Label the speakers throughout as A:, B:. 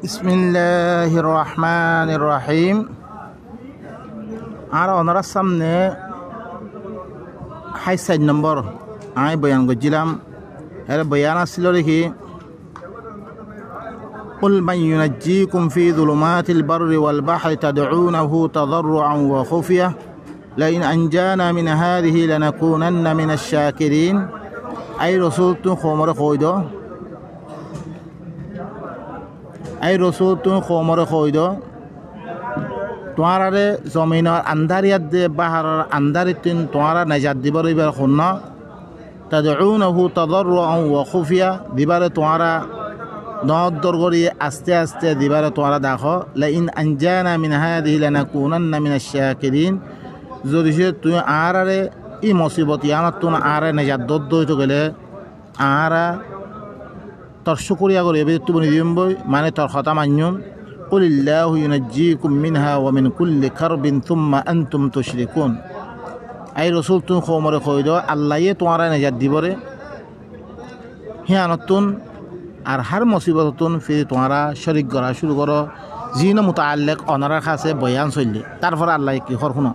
A: বিসমিল্লাহির রহমানির রহিম। আর ওনার সামনে ৬৭ নম্বর আমি বয়ান করছিলাম। এর বয়ান আসছিল দেখি قل من ينجيكم في ظلمات البر والبحر تدعونه تضرعا وخفية لئن أنجانا من هذه لنكونن من الشاكرين। أي رسول خمر خويدو أي رسول خمر خويدو তোমারে জমিনের আন্ধারিয়াত দে বাহারের আন্ধারিতিন তোমারা নাজাত দিবার ইবার খুন্না তাদউনাহু তাদাররুআন ওয়া খুফিয়া দিবারে তোমারা নদর করি আস্তে আস্তে দিবারে তোমারা দেখো লাইন আনজানা মিন হাদিহি লানাকুনান্না মিনাশ শাকিরিন। যদি সে তুমি আরে ই মুসিবত ইয়ানত তুমি আরে নাজাত দদ্দ হইতো গেলে আরা তোর শুকরিয়া করি এবে তুমি দিম বই মানে তোর কথা মান্যম। قل الله ينجيكم منها ومن كل كرب ثم أنتم تشركون। أي رسول تون خومر خويدو الله يه توارا نجات ديبره হিয়ানতুন আর হার মুসিবততুন ফিরে তোমরা শরীক করা শুরু করো জিন মুতাআল্লিক অনারার কাছে বয়ান চললে তারপর আল্লাহ কি হর শুনো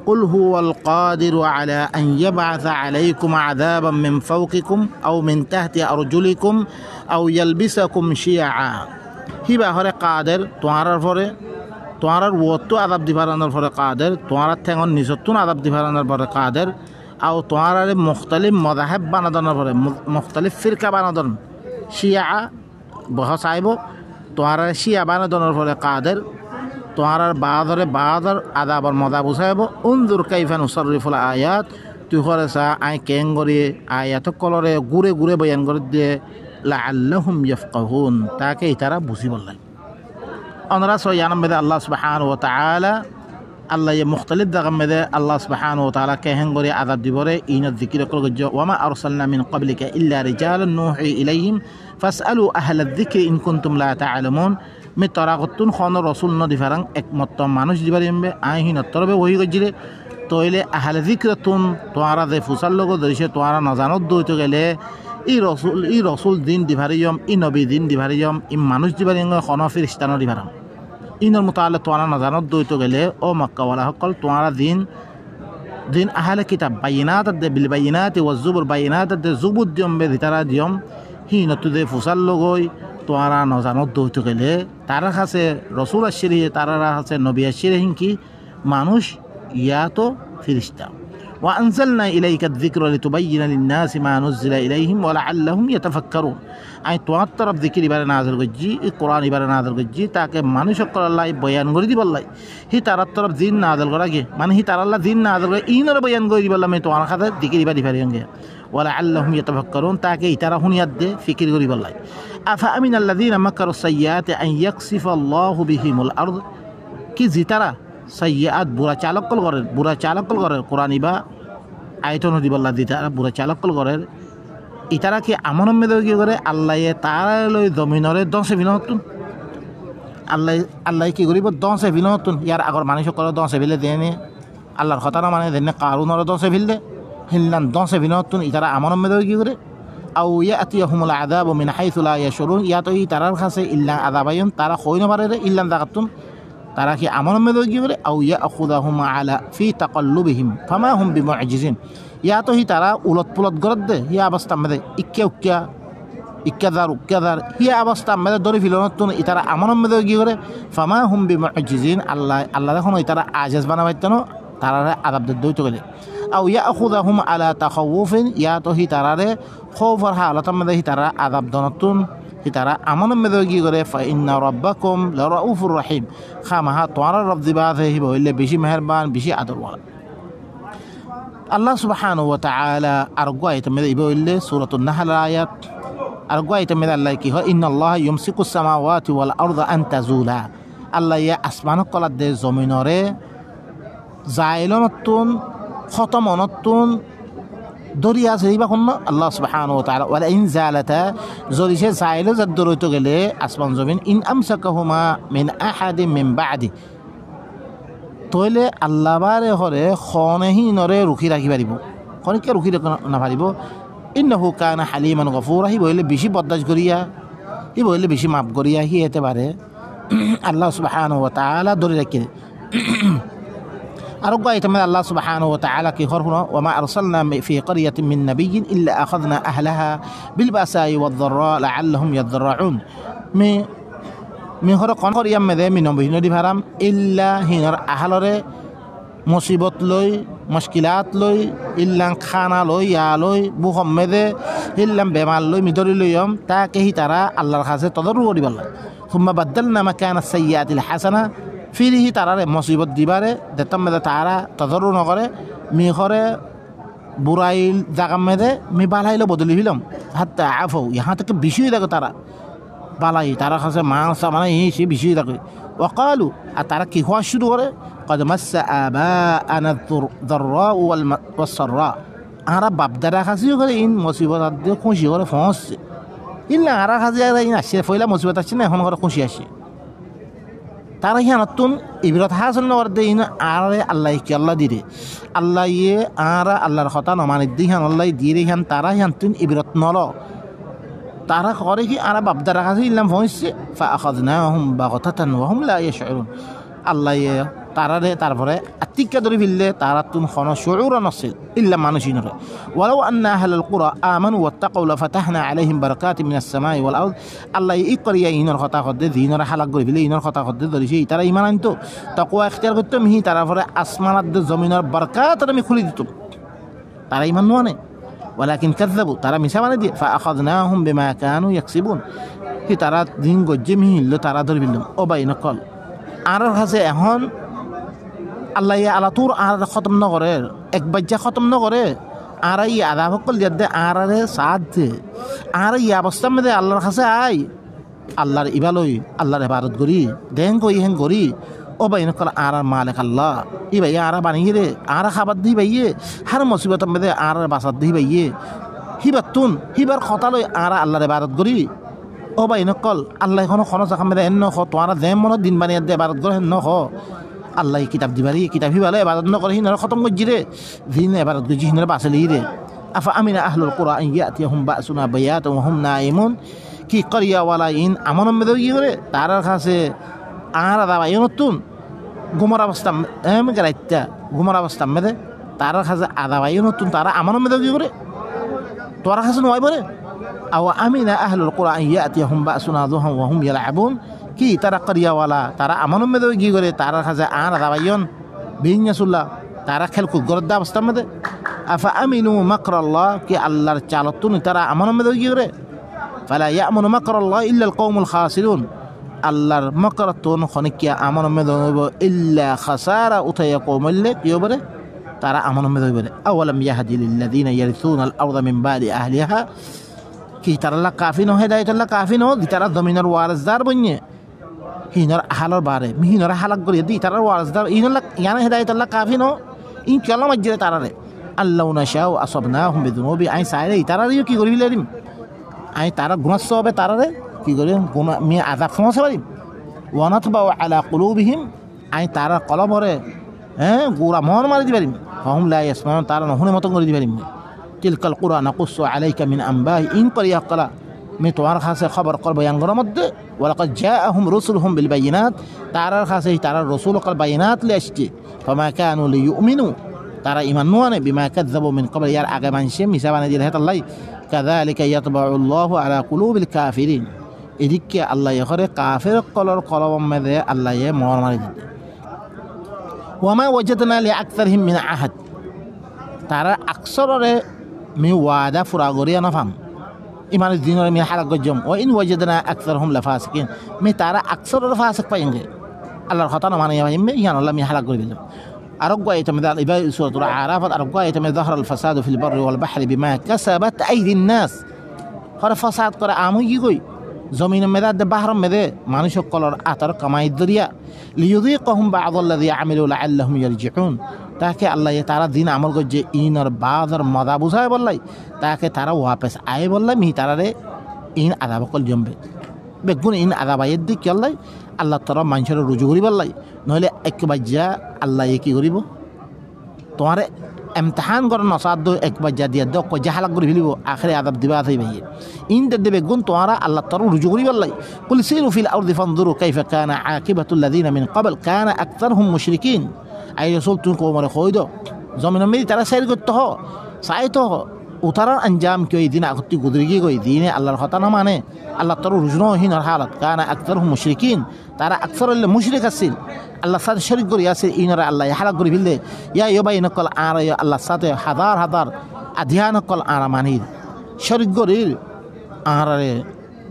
A: قل هو القادر على أن يبعث عليكم عذابا من فوقكم أو من تحت أرجلكم أو يلبسكم شيعا। হিবা হরে কাদের তোমার পরে তোমার ওতো আদাব দিবারানোর পরে কাদের তোমার ঠেঙর নিজতুন আদাব দিবারানোর পরে কাদের আও তোমার মুখতালিফ মজাহেব বানাদনের পরে মুখতালিফ ফিরকা বানাদন শিয়া বহ চাইব তোমার শিয়া বানাদনের পরে কাদের তোমার বাদরে বাদর আদাবর মজা বুঝাইব উনজুর কাইফা নুসাররিফুল আয়াত তুই করে চা আই কেং করি আয়াত কলরে ঘুরে ঘুরে বয়ান করে দিয়ে লাআল্লাহুম ইয়াফকাহুন তাকে তারা বুঝি বললেন। অনরা সয়ান মেদে আল্লাহ সুবহানাহু ওয়া তাআলা আল্লাহ ইয়ে মুখতালিফ দাগাম মেদে আল্লাহ সুবহানাহু ওয়া তাআলা কেহেন করে আযাব দিবরে ইনত যিকির কল গজ্জ ওয়ামা আরসালনা মিন ক্বাবলিকা ইল্লা রিজালান নুহি ইলাইহিম ফাসআলু আহলা যিকরি ইন কুনতুম লা তা'লামুন। মে তরাগতুন খন রাসূল ন দিফারাং একমত মানুষ দিবারিমবে আইহিন তরবে ওহি গজ্জিরে তইলে আহলা যিকরাতুন তোয়ারা দে ফুসাল লগ দইছে তোয়ারা নজানত দইতে গেলে ই রসুল দিন দিভারিয়ম ই নবী দিন দিভারিয়ম ই মানুষ দিভারিয়ম খন ফিরিস্তানো দিভারাম ইনর মোতালে তোয়ারা নজানত দইতে গেলে ও মক্কাওয়ালা সকল তোয়ারা দিন আহলে কিতাব বাইনাত দে বিল বাইনাত ওয়া জুবুর বাইনাত দে জুবুর দিয়ম বে দিতারা দিয়ম হিনতু দে ফুসাল লগই তোয়ারা নজানত দইতে গেলে তারা কাছে রসুল আশিরি তারা কাছে নবী আশিরি হিংকি মানুষ ইয়া তো ফিরিস্তা। وأنزلنا إليك الذكر لتبين للناس ما نزل إليهم ولعلهم يتفكرون। أي تواتر بذكر بار نازل گجی قرآن بار نازل گجی تاکہ মানুষ সকল আল্লাহ বয়ান করে দিব আল্লাহ হি তারার তরফ দিন নাযিল করা গে মানে হি তার আল্লাহ দিন নাযিল করে ইনর বয়ান করে দিব আল্লাহ মে তোমার খাতে দিকির বাড়ি ফারিয়ঙ্গে ولعلهم يتفكرون তাকে ইতারা হুনিয়াত দে ফিকির করি বললাই। আফা আমিন الذين مكروا السيئات أن يقصف الله بهم الأرض কি জিতারা সাইয়াত বুড়া চালকল করে কোরআন ইবা আয়তন দিবাল্লা দিতা বুড়া চালকল করে ইতারা কি আমন মেদ কি করে আল্লাহ তারা লই জমিনরে দশে বিনতুন আল্লাহ কি করিব দশে বিনতুন ইয়ার আগর মানুষ করে দশে বিলে দেনে আল্লাহর কথা না মানে দেনে কারুনর দশে বিললে হিল্লান দশে বিনতুন ইতারা আমন মেদ কি করে আও ইয়াতিয়াহুমুল আযাবু মিন হাইসু লা ইয়াশুরুন ইয়াতো ইতারার কাছে ইল্লা আযাবায়ুন তারা কইনো পারে ইল্লান দাগাতুন তারা কি আমন মেদ কি করে আও ইয়াখুযাহুম আলা ফি তাকাল্লুবিহিম ফামা হুম বিমুজিজিন ইয়াতো হি তারা উলট পুলট গরদ দে ইয়া অবস্থা মেদে ইক্কাদার হিয়া অবস্থা মেদে দরি ফিলনতুন ইতারা আমন মেদ কি করে ফামা হুম বিমুজিজিন আল্লাহ দেখুন ইতারা আজাজ বানাবাইতনো তারা আযাব দইতো গেলে আও ইয়াখুযাহুম আলা তাখাউফিন ইয়াতো হি তারারে খৌফর হালাত মেদে হি তারা আযাব দনতুন তারা আমন মেদ কি করে ফাইন্না রাব্বাকুম লারাউফুর রহিম খামাহা তোয়ারা রব দিবাতে হি বইলে বেশি মেহেরবান বেশি আদরওয়ালা। আল্লাহ সুবহানাহু ওয়া তাআলা আর গোয়াইতে মেদ বইলে সূরাতুন নাহল আয়াত আর গোয়াইতে মেদ আল্লাহ কি হয় ইন্নাল্লাহা ইউমসিকুস সামাওয়াতি ওয়াল আরদা আন তাজুলা আল্লাহ ইয়া আসমান কলাদ দে জমিনরে জাইলনতুন খতমনতুন দরিয়া জরিবা কোন আল্লাহ সুবহানাহু ওয়া তাআলা ওয়ালা ইন জালাতা যদি সে জাইলে দরইতো গেলে আসমান জমিন ইন আমসাকাহুমা মিন আহাদিন মিন বাদি তইলে আল্লাহ বারে হরে খনেহি নরে রুখি রাখি পারিব খনিকে রুখি না পারিব ইন্নাহু কানা হালিমান গফুরা হি বইলে বেশি বদদাশ করিয়া ই বললে বেশি মাপ করিয়া হি হতে পারে আল্লাহ সুবহানাহু ওয়া তাআলা ধরে রাখে আর গায়তে মে আল্লাহ সুবহানাহু ওয়া তাআলা কি খরফুন ওয়া মা আরসালনা ফি ক্বরিয়াতিন মিন নাবিয়্যিন ইল্লা আখাযনা আহলাহা বিল বাসাই ওয়াদ দাররা লাআল্লাহুম ইয়াদরাউন মি হর কোন করিয়াম মেদে মি নবী নদী ভারাম ইল্লা হিনার আহলরে মুসিবত লই মুশকিলাত লই ইল্লাং খানা লই ইয়া লই মুহাম্মদে ইল্লাম বেমার লই মিদরি লইম তাকে হি তারা আল্লাহর কাছে তদরু করিবাল্লা সুম্মা বাদদালনা মাকানা সাইয়্যাতিল হাসানা ফিরিহি তারারে মুসিবত দিবারে দেতাম মেদে তারা তদরু নকরে মি হরে বুরাইল জাগাম মেদে মি বালাইলো বদলি হিলাম হাত্তা আফু ইহা থেকে বেশি দেখো তারা বালাই তারা কাছে মাংস মানে সে বেশি থাকে ওয়াকালু আর তারা কি হওয়া শুরু করে قد مس آباءنا الضراء والسراء আরা বাপদারা খাসিও করে ইন মুসিবত দিয়ে খুশি করে ফসছে ইল্লা আরা খাসি ইন আসে ফইলা মুসিবত আসছে না এখন করে খুশি আসে তারা ইহা নতুন ইবরত হাসন নগরদে ইন আরে আল্লাহ কি আল্লাহ দিরে আল্লাহ ইয়ে আরা আল্লাহর কথা নমানি দিহান আল্লাহ দিরে ইহান তারা ইহান তুন ইবরত নল তারা করে কি আরা বাপদারা খাসি ইল্লাম ফসছে ফাআখাযনাহুম বাগতাতান ওয়া হুম লা ইয়াশউরুন আল্লাহ ইয়ে তারারে তারপরে আত্মিকা ধরে ফেললে তারা তুম খন শুউর নসিল ইল্লা মানুষই নরে ওয়ালাউ আন্না আহলাল কুরা আমানু ওয়াত্তাকাউ লাফাতাহনা আলাইহিম বারাকাতিন মিনাস সামাই ওয়াল আরদ আল্লাহ ই করিয়া ইনর কথা কদে দিনর হালাক করে ফেলে ইনর কথা কদে ধরিছে তারা ইমান আনতো তাকওয়া ইখতিয়ার করতো মিহি তারপরে আসমানাত জমিনের বরকাত আমি খুলে দিত তারা ইমান নয় ওয়ালাকিন কাযাবু তারা মিছা মানে দিয়ে ফাআখাযনাহুম বিমা কানু ইয়াকসিবুন হি তারা দিন গজ্জে মিহি তারা ধরে ফেললাম ও বাইনা কল আর কাছে এখন আল্লাহ আল্লাহ তোর আর খতম নকরে এক বাজ্যা খতম নকরে আর ই আধা ভকল দে আর সাথ দে আর ই অবস্থার মধ্যে আল্লাহর কাছে আই আল্লাহর ইবালই আল্লাহর ইবাদত করি দেন কই হেন করি ও ভাই নকল আর মালিক আল্লাহ ই ভাই আর বানিয়ে রে আর খাবার দি ভাইয়ে হার মুসিবতের মধ্যে আর বাসাত দি ভাইয়ে হিবাতুন হিবার কথা লই আর আল্লাহর ইবাদত করি ও ভাই নকল আল্লাহ এখনো খন জায়গা মধ্যে এন্ন খ তোমার দেম মনত দিন বানিয়ে দে ইবাদত করে হেন খ আল্লাহ কিতাব দিবারি কিতাব হিবালে এবাদত নকরে হিনারে খতম করছি রে দিন এবাদত করছি হিনারে বাঁচালি রে আফা আমিনা আহলুল কুরা আন ইয়াতিয়াহুম বাসুনা বায়াতান ওয়া হুম নাইমুন কি করিয়া ওয়ালা ইন আমন মেদে কি করে তার কাছে আর দাবাই নতুন গুমর অবস্থা এম গরাইতা গুমর অবস্থা মেদে তার কাছে আদাবাই নতুন তারা আমন মেদে কি করে তোর কাছে নয় বলে আও আমিনা আহলুল কুরা আন ইয়াতিয়াহুম বাসুনা দুহাম ওয়া হুম ইয়ালআবুন কি তারা করিয়াওয়ালা তারা আমন মেদে কি করে তারা কাছে আর দাবাইন বিন্যাসুল্লাহ তারা খেল কুগরদা অবস্থা মেদে আফা আমিনু মাকরাল্লাহ কি আল্লাহর চালতুন তারা আমন মেদে কি করে ফালা ইয়ামুনু মাকরাল্লাহ ইল্লা আল কওমুল খাসিরুন আল্লাহর মাকরাতুন খনিকিয়া আমন মেদে হইব ইল্লা খাসারা উতায়া কওমলে কি হবে তারা আমন মেদে হইবে আওয়ালাম ইয়াহদি লিল্লাযিনা ইয়ারিসুনা আল আরদা মিন বাদি আহলিহা কি তারা কাফি ন হেদায়েতুল্লাহ কাফি ন তারা জমিনের ওয়ারিসদার বন্যে হিনর হালর বারে মিহিনর হালাক করিয়ে দি তার ওয়ারসদার ইনল্লাহ ইয়ানা হেদায়েতুল্লাহ কাফি ন ইন চলা মজ্জিদে তারারে আল্লাহ নাশাউ আসবনাহুম বিযুনুবি আই সাইরে তারারিও কি করিবি লারিম আই তারা গুনাহ হবে তারারে কি করি গুনাহ মি আযাব ফমসে পারিম ওয়ানাতবাউ আলা কুলুবিহিম আই তারা কলবরে গোরা মন মারি দি পারিম ফাহুম লা ইয়াসমাউন তারা নহনে মত করি দি পারিম তিলকাল কুরআন নাকুসু আলাইকা মিন আনবাই ইন করিয়া কলা মি তোমার কাছে খবর করব ইয়াঙ্গর মধ্যে ওয়ালাকাদ জাআহুম রুসুলুহুম বিল বাইয়িনাত তারার কাছে তারা রাসূল কল বাইয়িনাত লিয়ে ফামা কানু লিয়ুমিনু তারা ঈমান নয় বিমা কাযাবু মিন ক্বাবল ইয়ার আগে মানুষে মিছা বানাই দিলে আল্লাহ কাযালিকা ইয়াতবাউ আল্লাহু আলা কুলুবিল কাফিরিন এদিকে আল্লাহ করে কাফের কলর কলম মধ্যে আল্লাহ মোহর মারি দিতে ওয়ামা ওয়াজাদনা লিআকসারিহিম মিন আহাদ তারা আকসররে মি ওয়াদা ফুরা গরিয়া না ফাম ইমান দিনের মি হালাক গজম ও ইন ওয়াজাদনা আকসারহুম লাফাসিকিন মি তারা আকসর ফাসিক পাইঙ্গে আল্লাহর কথা না মানে ইয়ান আল্লাহ মি হালাক করে দিলাম আরগ্গা ইতামদা ইবা সূরাতুল আরাফ আরগ্গা ইতামদা যাহরা আল ফাসাদু ফিল বাররি ওয়াল বাহরি বিমা কাসাবাত আইদিন নাস হর ফাসাদ করে আমই কি কই জমিন মেদে বাহর মেদে মানুষ কলর আতর কামাই দরিয়া লিয়ুযীকাহুম বা'দাল্লাযী আমিলু লাআল্লাহুম ইয়ারজিউন তাকে আল্লাহ তারা দিন আমল করছে ইনর বাদর মজা বুঝায় বললাই তাকে তারা ওয়াপস আয় বললাই মি তারারে ইন আদাব কল জমবে বেগুন ইন আদাবাইয়ের দিক আল্লাহ আল্লাহ তারা মানুষের রুজু করি বললাই নহলে এক বাজ্যা আল্লাহ কি করিব তোমারে امتحان گر نصاد دو ایک بجا دیا دو کو جهل گر بلیو آخر عذاب دیبا ثی بهی این دد بگون تو آرا الله ترو رجوعی والله قل سیروا فی الارض فانظروا كيف كان عاقبة الذين من قبل كان اكثرهم مشركين ای رسول تون کو مر خویدو زمین می তারা سیر করতে হ সাইতো উতারার আঞ্জাম কি ওই দিন আগতি গুদরিগি কই দিনে আল্লাহর কথা না মানে আল্লাহ তরু রুজনহীন হালত কানা আকতারহুম মুশরিকিন তারা আকসর মুশরিক আছিল আল্লাহর সাথে শরীক করি আছে ইনরা আল্লাহ হালাক করি ফেললে ইয়া ইবাই নকল আর আল্লাহর সাথে হাজার হাজার আধিয়ান নকল আর মানির শরীক করির আরে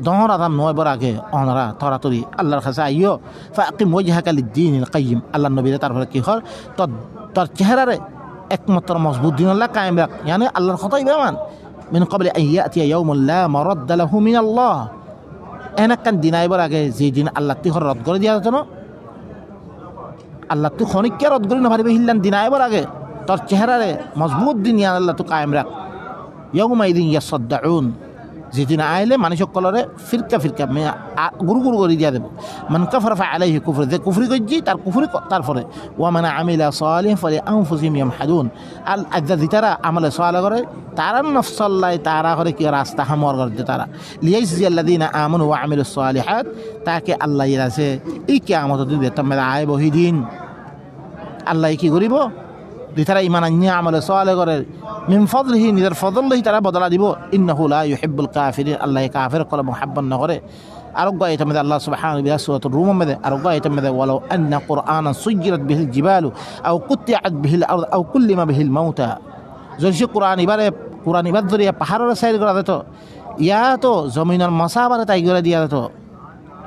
A: দহর আদাম নয় বর আগে অনরা তরাতরি আল্লাহর কাছে আইও ফাকিম ওয়াজহাকা লিদ্দিনিল কাইয়িম আল্লাহর নবীর তারপরে কি হল তোর চেহারারে একমাত্র মজবুত দিন আল্লাহ কায়েম রাখ মানে আল্লাহর কথাই বেমান মিন ক্বাবলি আন ইয়াতিয়া ইয়াউমুন লা মারাদ্দা লাহু মিন আল্লাহ এনাকান দিন আইবার আগে যে দিন আল্লাহ তিহর রদ করে দিয়া যেত না আল্লাহ তু খনিককে রদ করে না পারিবে হিল্লান দিন আইবার আগে তোর চেহারারে মজবুত দিন আল্লাহ তু কায়েম রাখ ইয়াউমা ইদিন ইয়াসাদদাউন যেদিন আইলে মানুষ সকলরে ফিরকা ফিরকা গুরু গুরু করে দিয়া দেব মান কাফারা ফালাইহি কুফর যে কুফরি করছি তার কুফরি তারপরে ওয়া মান আমিলা সালিহ ফালি আনফুসিহিম ইয়ামহাদুন আল আযাদি তারা আমলে সালেহ করে তারা নফসাল্লাহ তারা করে কি রাস্তা হামর করে তারা লিয়াইজি আল্লাযিনা আমানু ওয়া আমিলুস সালিহাত তাকে আল্লাহ ইয়াছে এই কিয়ামত দিন তামরা আইব হিদিন আল্লাহ কি করিব তারা ইমান আনিয়া আমলে সালেহ করে মিন ফদলিহি নিজার ফদলিহি তারা বদলা দিব ইন্নাহু লা ইউহিব্বুল কাফিরিন আল্লাহ কাফির কল মুহাব্বান না করে আরোগ্য এটা মধ্যে আল্লাহ সুবহানাহু ওয়া তাআলা সূরাতুর রুম মধ্যে আরোগ্য এটা মধ্যে ওয়ালাউ আন্না কুরআনান সুয়্যিরাত বিহিল জিবালু আও কুত্তিআত বিহিল আরদ আও কুল্লিমা বিহিল মাউতা যদি কোরআন ইবার ধরিয়া পাহাড়ের সাইড করা যেত ইয়া তো জমিনের মশাবারে তাই করে দিয়া যেত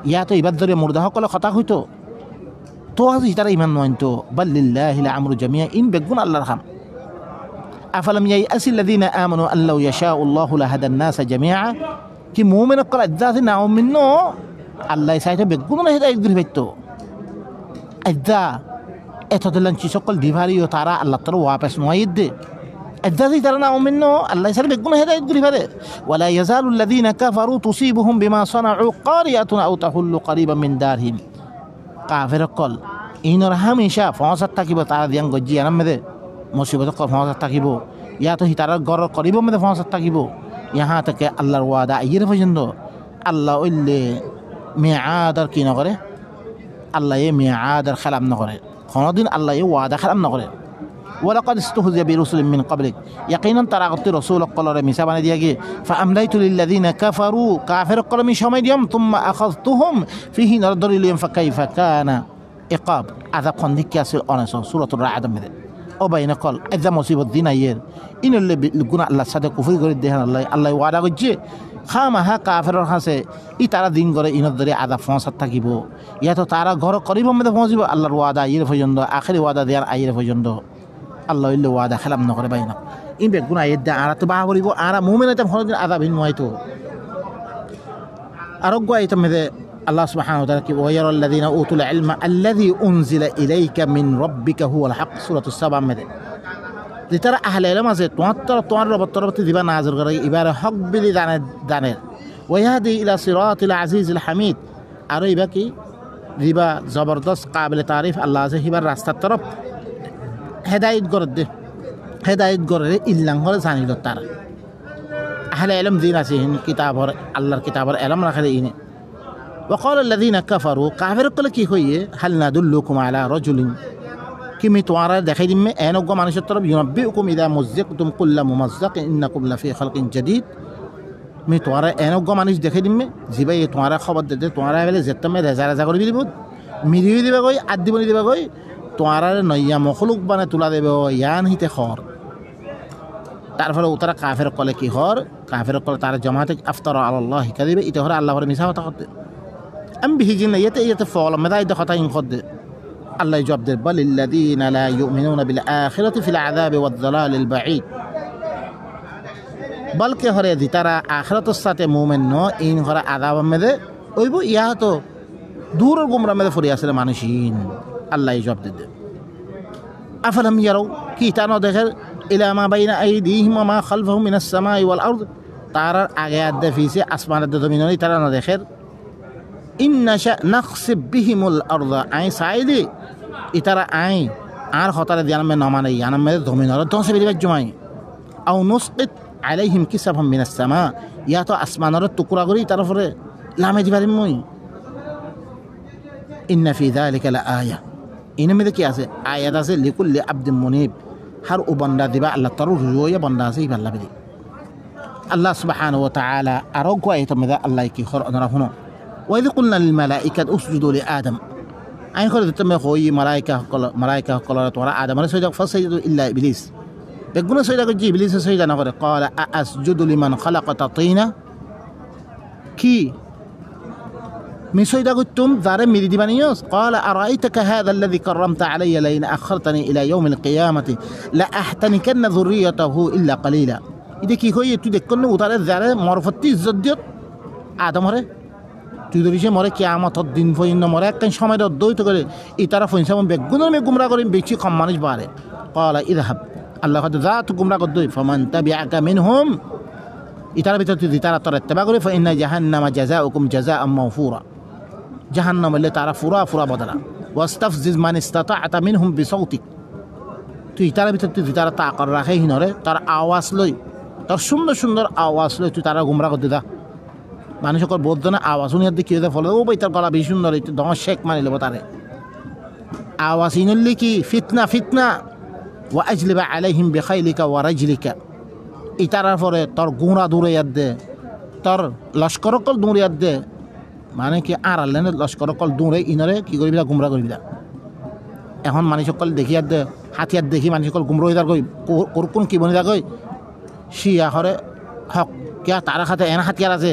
A: ইয়া তো ইবার ধরিয়া মুর্দা সকলে কথা হইতো তো আজ তারা ইমান নয়তো বাল্লিল্লাহিল আমরু জামিয়া ইন বেগুন আল্লাহর খাম আফালাম ইয়াইআসি আল্লাযীনা আমানু আল্লাউ ইয়াশাউল্লাহু লাহাদান নাস জামিআ কি মুমিন কল আযাতি নাও মিন্নো আল্লাহ সাইতে বেগুন না হেদায়েত দিবে তো আযা এতদলান চি সকল দিভারিও তারা আল্লাহ তাআলা ওয়াপাস নয়দে আযাতি তারা নাও মিন্নো আল্লাহ সাইতে বেগুন হেদায়েত দিবে ওয়ালা ইয়াজালু আল্লাযীনা কাফারু তুসিবুহুম বিমা সানাউ কারিয়াতুন আও তাহুল্লু করিবাম মিন দারহিম কাফের কল ইনর হামেশা ফসাত থাকিব তারা দিয়াং গজি আনাম মেদে মুসিবত কল ফসাত থাকিব ইয়া তো তারা গর করিব মেদে ফসাত থাকিব ইহা থেকে আল্লাহর ওয়াদা আইয়ের পর্যন্ত আল্লাহ ওইলে মিআদার কি না করে আল্লাহ এ মিআদার খেলাম না করে কোনদিন আল্লাহ এ ওয়াদা খেলাম না করে ওয়ালাকাদ ইস্তুহজিয়া বিরুসুলিন মিন ক্বাবলিক ইয়াকিনান তারা গতি রাসূল কলরে মিছা বানাই দিয়া গিয়ে ফাআমলাইতু লিল্লাযিনা কাফারু কাফির কলমি সময় দিয়াম তুম্মা আখাযতুহুম ফিহি নারদরিলিয়াম ফাকাইফা কানা ইকাব আযাব খন্দিক আছে অনেস সূরাতুর রা'দ মধ্যে ও বাইনা কল এজা মুসিবত দিন আইয়ের ইনলে গুনাহ আল্লাহর সাথে কুফরি করে দেন আল্লাহ ওয়াদা করছে খামাহা কাফিরের কাছে ই তারা দিন করে ইনত ধরে আযাব ফসাত থাকিব ইয়া তো তারা ঘর করিব মধ্যে পৌঁছিব আল্লাহর ওয়াদা আইয়ের পর্যন্ত আখিরি ওয়াদা দেয়ার আইয়ের পর্যন্ত আল্লাহ ইল্লে ওয়াদা খেলাম না করে বাইনা ইন বেগুন আইয়ের আরা তো বাহা করিব আরা মুমিনাতে ফরদিন আযাবিন নয়তো আরোগ্য আইতে মধ্যে আল্লাহ সুবহানাহু ওয়া তাআলা কি ওয়ায়ারাল লাযিনা উতুল ইলমা আল্লাযী উনজিলা ইলাইকা মিন রাব্বিকা হুয়াল হক সূরাতুস সাবা মধ্যে যেটার আহলে ইলম আছে তোমার রব তরফতে দিবা নাযির করে ইবারে হক বিলি জানে ওয়ায়াদি ইলা সিরাতিল আজিজিল হামিদ আর ইবা কি দিবা জবরদস্ত কাবিল তারিফ আল্লাহ আছে হিবার রাস্তার তরফ হেদায়েত করে ইল্লাং করে জানিল তার আহলে ইলম দিন আছে কিতাবর আল্লাহর কিতাবর ইলম রাখলে ইনে وقال الذين كفروا কাফির কলে কি হইয়ে হাল নাদুল্লুকুম আলা রাজুলিন কিমি তোয়ারা দেখাই দিমে এনগ্য মানুষের তরফ ইউনাব্বিউকুম ইদা মুযযাকতুম কুল্লা মুমাযযাক ইন্নাকুম লাফি খালকিন জাদীদ মি তোয়ারা এনগ্য মানুষ দেখাই দিমে জিবাই তোয়ারা খবর দে তোয়ারা বেলে যেতমে রেজা করে দিব মিরিয়ে দিবা কই আদিবনি দিবা কই তোয়ারা নইয়া মখলুক বানে তুলা দেবে ইয়ান হিতে খর তারপরে তারা কাফের কলে কি হর কাফের কলে তারা জামাতে আফতারা আলাল্লাহি কাযিবা ইতে হর আল্লাহর মিছা কথা করতে أم بهجنا يتفعل ماذا يدخلين خد الله يجاب ده بل الذين لا يؤمنون بالآخرة في العذاب والضلال البعيد بل كهر يدي ترى آخرة السات مؤمن نو إن هر عذاب ماذا ويبو ياتو دور الجمرة ماذا فريا سلام عنشين الله يجاب ده أفلم يروا كي تانو دخل إلى ما بين أيديهم وما خلفهم من السماء والأرض ترى آيات دفيسة أسمان الدمينوني ترى ندخل إن نشأ نخسف بهم الأرض عين سعيدي إترى عين আর হতারে দিয়ান মে নমানে ইয়ান মে জমিনর দংসে বেরিবার জমাই আও নুসকিত আলাইহিম কিসাফাম মিনাস সামা ইয়া তো আসমানর টুকরা করি তারপরে লামে দিবারিম মই ইন্না ফি যালিকা লাআয়া ইনে মে কি আছে আয়াত আছে লিকুল্লি আবদিন মুনিব হার ও বান্দা দিবা আল্লাহ তার রুজুয়া বান্দা আছে ইবাল্লা বেরি আল্লাহ সুবহানাহু ওয়া তাআলা আরো কয় তো মে আল্লাহ কি খর অনরা হুনো ওয়াইদ কুলনা লিল মালাইকাত উসজুদু লি আদম আইন করে দিতে মে হই মালাইকা হকল তোরা আদমের সৈদা ফাসাইদু ইল্লা ইবলিস বেগুনা সৈদা কই ইবলিস সৈদা না করে ক্বালা আসজুদু লিমান খালাকাতা তিনা কি মি সৈদা কইতুম যারে মিরি দিবানিয়স ক্বালা আরাইতাকা হাযা আল্লাযী কাররামতা আলাইয়া লাইন আখরতানি ইলা ইয়াউমিল কিয়ামাতি লা আহতানিকান্না যুররিয়াতাহু ইল্লা কলিলা ইদে কি হই তুই দেখকন উতারে যারে মরফতি ইজ্জত দিয়ত আদমরে তুই ধরিছে মরে কিয়ামতর দিন পর্যন্ত মরে একটা সময় দৈত করে ইতারা ফইনসাম বেগুনের মে গুমরা করিম বেশি কম মানুষ বাড়ে ক্বালা ইযহাব আল্লাহ কত যা তু গুমরা কর দই ফামান তাবিআকা মিনহুম ইতারা ভিতর তুই তারা তোর ইত্তেবা করে ফাইন্না জাহান্নামা জাযাউকুম জাযাআম মাওফুরা জাহান্নাম লে তারা ফুরা বদলা ওয়াস্তাফজিজ মান ইসতাতা'তা মিনহুম বিসাউতিক তুই ইতারা ভিতর তুই তারা তাকর রাখে হিনরে তার আওয়াজ লই তার সুন্দর সুন্দর আওয়াজ লই তুই তারা গুমরা কর দা মানুষ সকল বোধ না আওয়াজ শুনিয়ে দেখি ফলে ও ভাই তার গলা বেশি সুন্দর দশ শেখ মানি লব তারে আওয়াজ ইনলি কি ফিতনা ওয়া আজলিবা আলাইহিম বিখাইলিকা ওয়া রাজলিকা ইতারার পরে তোর গুঁড়া দূরে ইয়াদ দে তোর লস্কর কল দূরে ইয়াদ দে মানে কি আর আল্লেন লস্কর কল দূরে ইনরে কি করবি গুমরা করবি এখন মানুষ সকল দেখি ইয়াদ দে হাতিয়ার দেখি মানুষ সকল গুমরা হয়ে কই কোন কি বনি কই শিয়া হরে হক কিয়া তারা খাতে এনা হাতিয়ার আছে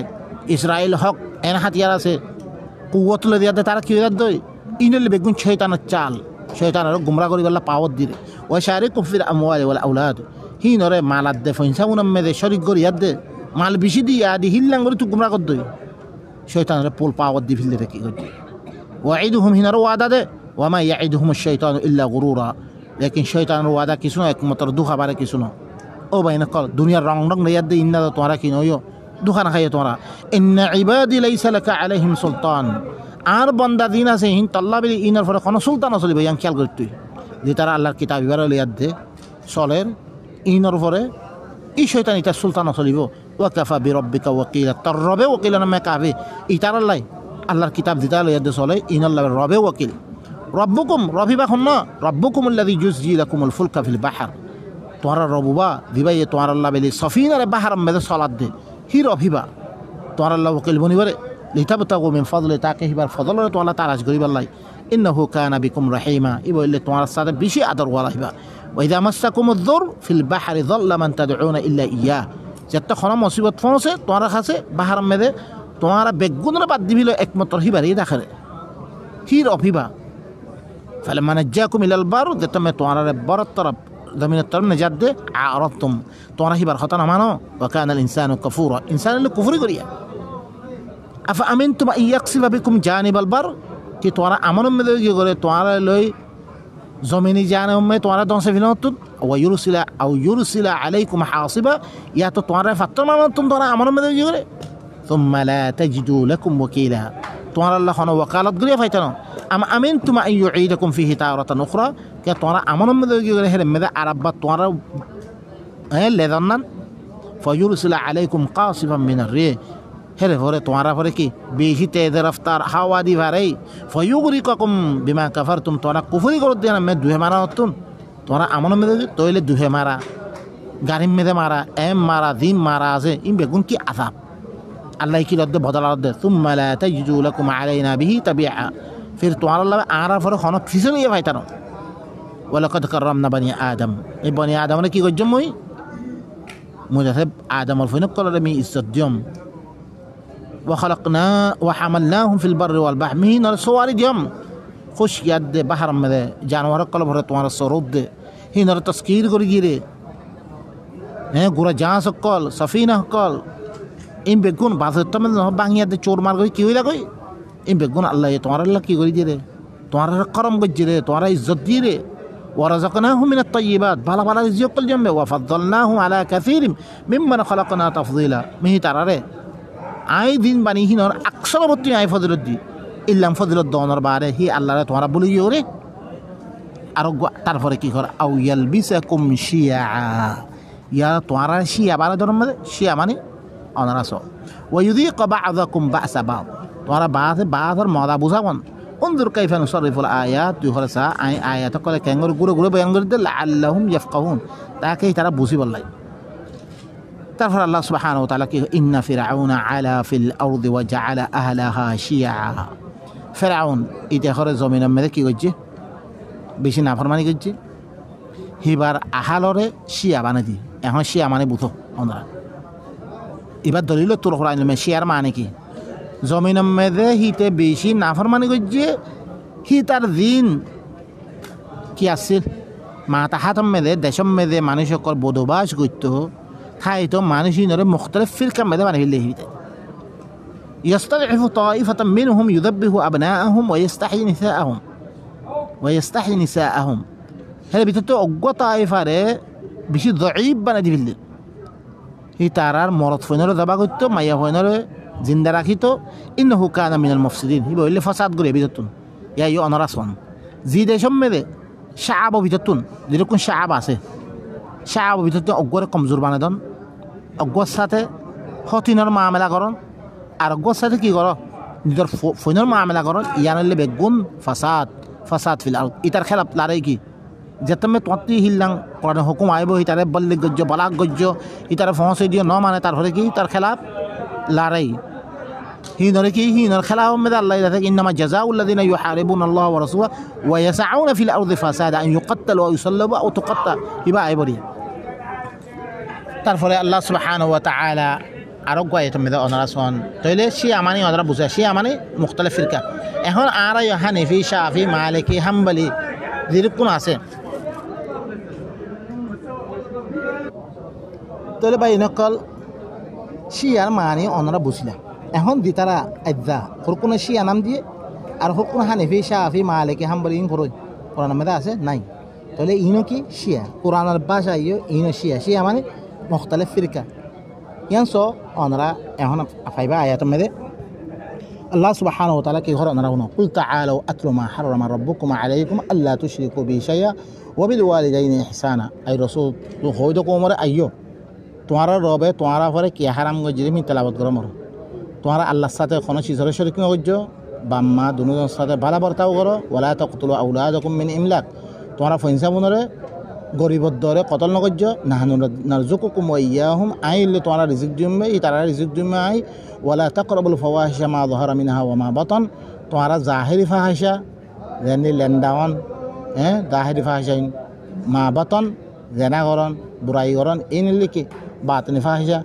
A: ইসরায়েল হক এন হাতিয়ার আছে কুয়ত লে দিয়াতে তারা কি হয়ে দই ইনলে বেগুন শয়তানের চাল শয়তানের গুমরা করি বললা পাওয়ার দিলে ওই শারি কুফির আমওয়ালি ওয়াল আওলাদ হি নরে মালাদ দে ফইনসা উনামে দে শরিক করি ইয়াদ দে মাল বেশি দি আদি হিল্লাং করে তুই গুমরা কর দই শয়তানের পোল পাওয়ার দি ফিললে কি করি ওয়াইদুহুম হিনার ওয়াদা দে ওয়া মা ইয়াইদুহুম আশ-শাইতানু ইল্লা গুরুরা লেকিন শয়তানের ওয়াদা কিছু না একমাত্র দুঃখ বারে কিছু না ও বাইনা কল দুনিয়ার রং ইয়াদ দে ইন্না তোরা কি নইও দুখান খাইয়ে তোমরা ইন্না ইবাদি লাইসা লাকা আলাইহিম সুলতান আর বান্দা দিন আছে হিন তাল্লা বলি ইনার ফলে কোনো সুলতান আসলে ভাই খেয়াল করি তুই যে তারা আল্লাহর কিতাব ইবার লিয়াদ দে চলের ইনার পরে ই শয়তান ইতার সুলতান চলিব ওয়া কাফা বিরব্বিকা ওয়াকিলা তার রবে ওকিল নামে কাবে ইতার আল্লাহর কিতাব দিতা লিয়াদ দে চলে ইনাল্লাহ রবে ওকিল রব্বুকুম রবিবা খন না রব্বুকুম আল্লাযী ইউজজি লাকুমুল ফুলকা ফিল বাহর তোমরা রবুবা দিবাই তোমার আল্লাহ বলি সফিনারে বাহার মেদে চলাত দে হির অভিবা তোমার আল্লাহ ওকিল বনিবারে লিতাবতাগু মিন ফাদলি তাকে হিবার ফজলরে তোমরা তারাজ করিবার লাই ইন্নাহু কানা বিকুম রাহিমা ই বললে তোমার সাথে বেশি আদর ওয়ালা হিবা ওয়া ইযা মাসসাকুমুয-যুর ফিল বাহরি যাল্লা মান তাদউনা ইল্লা ইয়্যা যত খন মুসিবত পৌঁছে তোমার কাছে বাহার মেদে তোমারা বেগুনরে বাদ দিবিল একমাত্র হিবারই দেখারে হির অভিবা ফালাম্মা নাজ্জাকুম ইলাল বার যতমে তোমারে বরত তরফ জমিনের তরফ নিজাত দে আরাদতুম তোমরা হিবার কথা না মানো ওয়া কানাল ইনসানু কাফুরা ইনসান কুফরি করিয়া আফা আমিনতুম আন ইয়াকসিফা বিকুম জানিবাল বার কি তোমরা আমনের মধ্যে কি করে তোমরা লই জমিনি জানে মে তোমরা দংসে ফিনতুন ওয়া ইউরসিলা আলাইকুম হাসিবা ইয়া তো তোমরা ফাত্তর মানতুম তোমরা আমনের মধ্যে কি করে সুম্মা লা তাজিদু লাকুম ওয়াকিলা তোমরা আল্লাহ খন ওয়াকালত করিয়া ফাইতানো আম আমিনতুম আন ইউঈদাকুম ফিহি তারাতান উখরা কে তোমরা আমনের মধ্যে কি করে হেরে মেদে আরাব্বা তোমরা লেদান্নান ফয়ুরসিলা আলাইকুম কাসিফাম মিনার রিহ হেরে ভরে তোমারা ভরে কি বেশি তেজে রফতার হাওয়া দি ভারে ফয়ুগরিকাকুম বিমা কাফারতুম তোমরা কুফরি করত দিয়া না মে দুহে মারা হতুন তোমরা আমন মেদে তইলে দুহে মারা গারিম মেদে মারা এম মারা দিন মারা আছে ইম বেগুন কি আযাব আল্লাহ কি লদ্দে বদলা লদ্দে সুম্মা লা তাজিদু লাকুম আলাইনা বিহি তাবিআ ফির তোমার আল্লাহ আরা ভরে খন ফিসে নিয়ে ভাইতানো ওয়ালাকাদ কাররামনা বানি আদম এই বনি আদমরে কি কইজম মই মুজাহিব আদমর ফিনক কলরে মি ইজ্জত দিম وحملناهم في البر والبحر مين الصواري ديم خوش يد بحر مده جانور قلب هره تمہارا سرود دے هين تذکیر کری گیرے ہیں گورا جان سکل سفینہ کل ان বেগুন বাজেট মানে বাংিয়া দে চোর মার কই কি হইলা কই এই বেগুন আল্লাহ তোমার আল্লাহ কি করি দিরে তোমার করম গজিরে তোমার ইজ্জত দিরে ورزقناهم من الطيبات ভালো ভালো রিজিক কল জমবে وفضلناهم على كثير ممن خلقنا تفضيلا মিহি তারারে আই দিন বানি হিনর আকসরবর্তী আই ফজলত দি ইল্লাম ফজলত দনর বারে হি আল্লাহরে তোমরা বলি ইয়োরে আর তারপরে কি করে আউ ইয়ালবিসাকুম শিয়া ইয়া তোমরা শিয়া বারে ধরম শিয়া মানে অনারাস ওয়ায়ুযীক বা'যাকুম বা'সা বা'দ তোমরা বাধর মদা বুঝাবন انظر كيف نصرف الآيات يخرسا آيات قال كانغور غورو بيان করতে لعلهم يفقهون তাকে তারা বুঝি বললাই তারপর আল্লাহ সুবহানাহু ওয়া তাআলা কি ইন্না ফিরআউনা আলা ফিল আরদি ওয়া জাআলা আহলাহা শিয়া ফিরআউন ইতে করে জমিনের মধ্যে কি করছে বেশি নাফরমানি করছে হিবার আহালরে শিয়া বানাই দি এখন শিয়া মানে বুঝো আমরা এবার দলিল তোর কোরআন মে শিয়ার মানে কি জমিনের মধ্যে হিতে বেশি নাফরমানি করছে হি তার দিন কি আসছিল মা তাহাতম মেদে দেশম মেদে মানুষ সকল বদবাস করত খাই তো মানুষই নরে মুখতলিফ ফিরকা মেদে মানে ফেললে হিতে يستضعف طائفة منهم يذبح أبناءهم ويستحيي نساءهم هذا بيتو أقوى طائفة بشي ضعيف بنا دي فيلي هي تارار مرض فينور ذبا قلتو ما يهونور زنده راكيتو إنه كان من المفسدين هي بيقول لي فساد قريب بيتون يا أيها أنا راسون زيد شم مده شعب بيتون যেরকম شعب আছে شعب بيتون أقوى কমজোর বানায় দেন أقوى সাথে হতিনর মামলা করন আর অজ্ঞর সাথে কি করো নিজের ফোনের মামলা করো ইয়ানলে বেগুন ফাসাদ ফিল আরদ ইতার খেলাপ লড়াই কি যেতমে তত্তি হিল্লাং কোরআন হুকুম আইব ইতারে বল্লি গজ্জ বালাক গজ্জ ইতারে ফহসে দিও ন মানে তারপরে কি তার খেলাপ লড়াই হিনর খেলাও মেদে আল্লাহ থাকে ইন্নামা জাযাউল লাযিনা ইউহারিবুনা আল্লাহ ওয়া রাসূলাহু ওয়া ইয়াসআউনা ফিল আরদি ফাসাদা আন ইউকাত্তালু ওয়া ইউসাল্লাবু আও তুকাত্তা ইবা আইবরি তারপরে আল্লাহ সুবহানাহু ওয়া তাআলা আরো কয়েকটা মেদে অনারাসন তাইলে শিয়া মানে অনারা বুঝে শিয়া মানে মুখতালিফ ফিরকা এখন আর হানিফি শাফি মালিকি হাম্বলি যেরকম আছে তাহলে ভাই নকল শিয়ার মানে অনারা বুঝলা এখন দি তারা আজ্জা হরকুন শিয়া নাম দিয়ে আর হরকুন হানিফি শাফি মালিকি হাম্বলি ইন ফরজ কোরআন মধ্যে আছে নাই তাহলে ইনো কি শিয়া কোরআনের ভাষা ইনো শিয়া মানে মুখতালিফ ফিরকা ينسو أنرا هنا فايبا آيات مذي الله سبحانه وتعالى كي هرا نراونا قل تعالوا أتلوا ما حرم ربكم عليكم ألا تشركوا به شيئا وبالوالدين إحسانا أي رسول خويدكم مرة أيو تمہارا رب تمہارا فرے کیا حرام گجری من تلاوت کرو مرو تمہارا اللہ ساتھ خونہ چیز رو شرک گجو বাম্মা দুনুজন সাথে ভালো বর্তাও করো ওয়ালা তাকতুলু আওলাদাকুম মিন ইমলাক তোমরা ফইনসা বনরে গরিবর দরে কতল নগজ্য নাহানু নারজুকুকুম ওয়া ইয়াহুম আইলে তোমরা রিজিক দিমবে ই তারা রিজিক দিমবে আই ওয়ালা তাকরাবুল ফাওয়াহিশা মা যাহারা মিনহা ওয়া মা বাতান তোমরা জাহিরি ফাহিশা জানি লেনদাওন জাহিরি ফাহিশা মা বাতান জেনা করন বুরাই করন ইনলি কি বাতনি ফাহিশা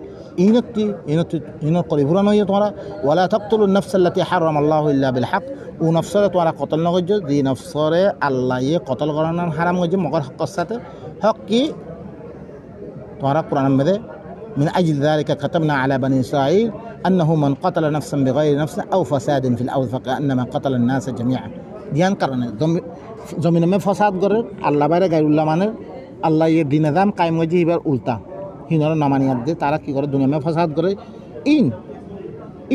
A: ইনত করিবুরা নয় তোমরা ওয়ালা তাকতুলুন নাফসাল্লাতী হারামাল্লাহু ইল্লা বিল হক ও নফসরে তোমরা কতল নগজ্য যে নফসরে আল্লাহ কতল করানোর হারাম গজ্য মগর হকের সাথে হক কি তোমরা কোরআন মধ্যে من أجل ذلك كتبنا على بني إسرائيل أنه من قتل نفسا بغير نفس أو فساد في الأرض فكأنما قتل الناس جميعا ধ্যান কারণে জমিনে মে ফসাদ করে আল্লাহ বাইরে গায়রুল্লাহ মানে আল্লাহ ये दिन निजाम कायम গজ্য এবার উল্টা হিনর নামানিয়াত দে তারা কি করে দুনিয়া মে ফসাদ করে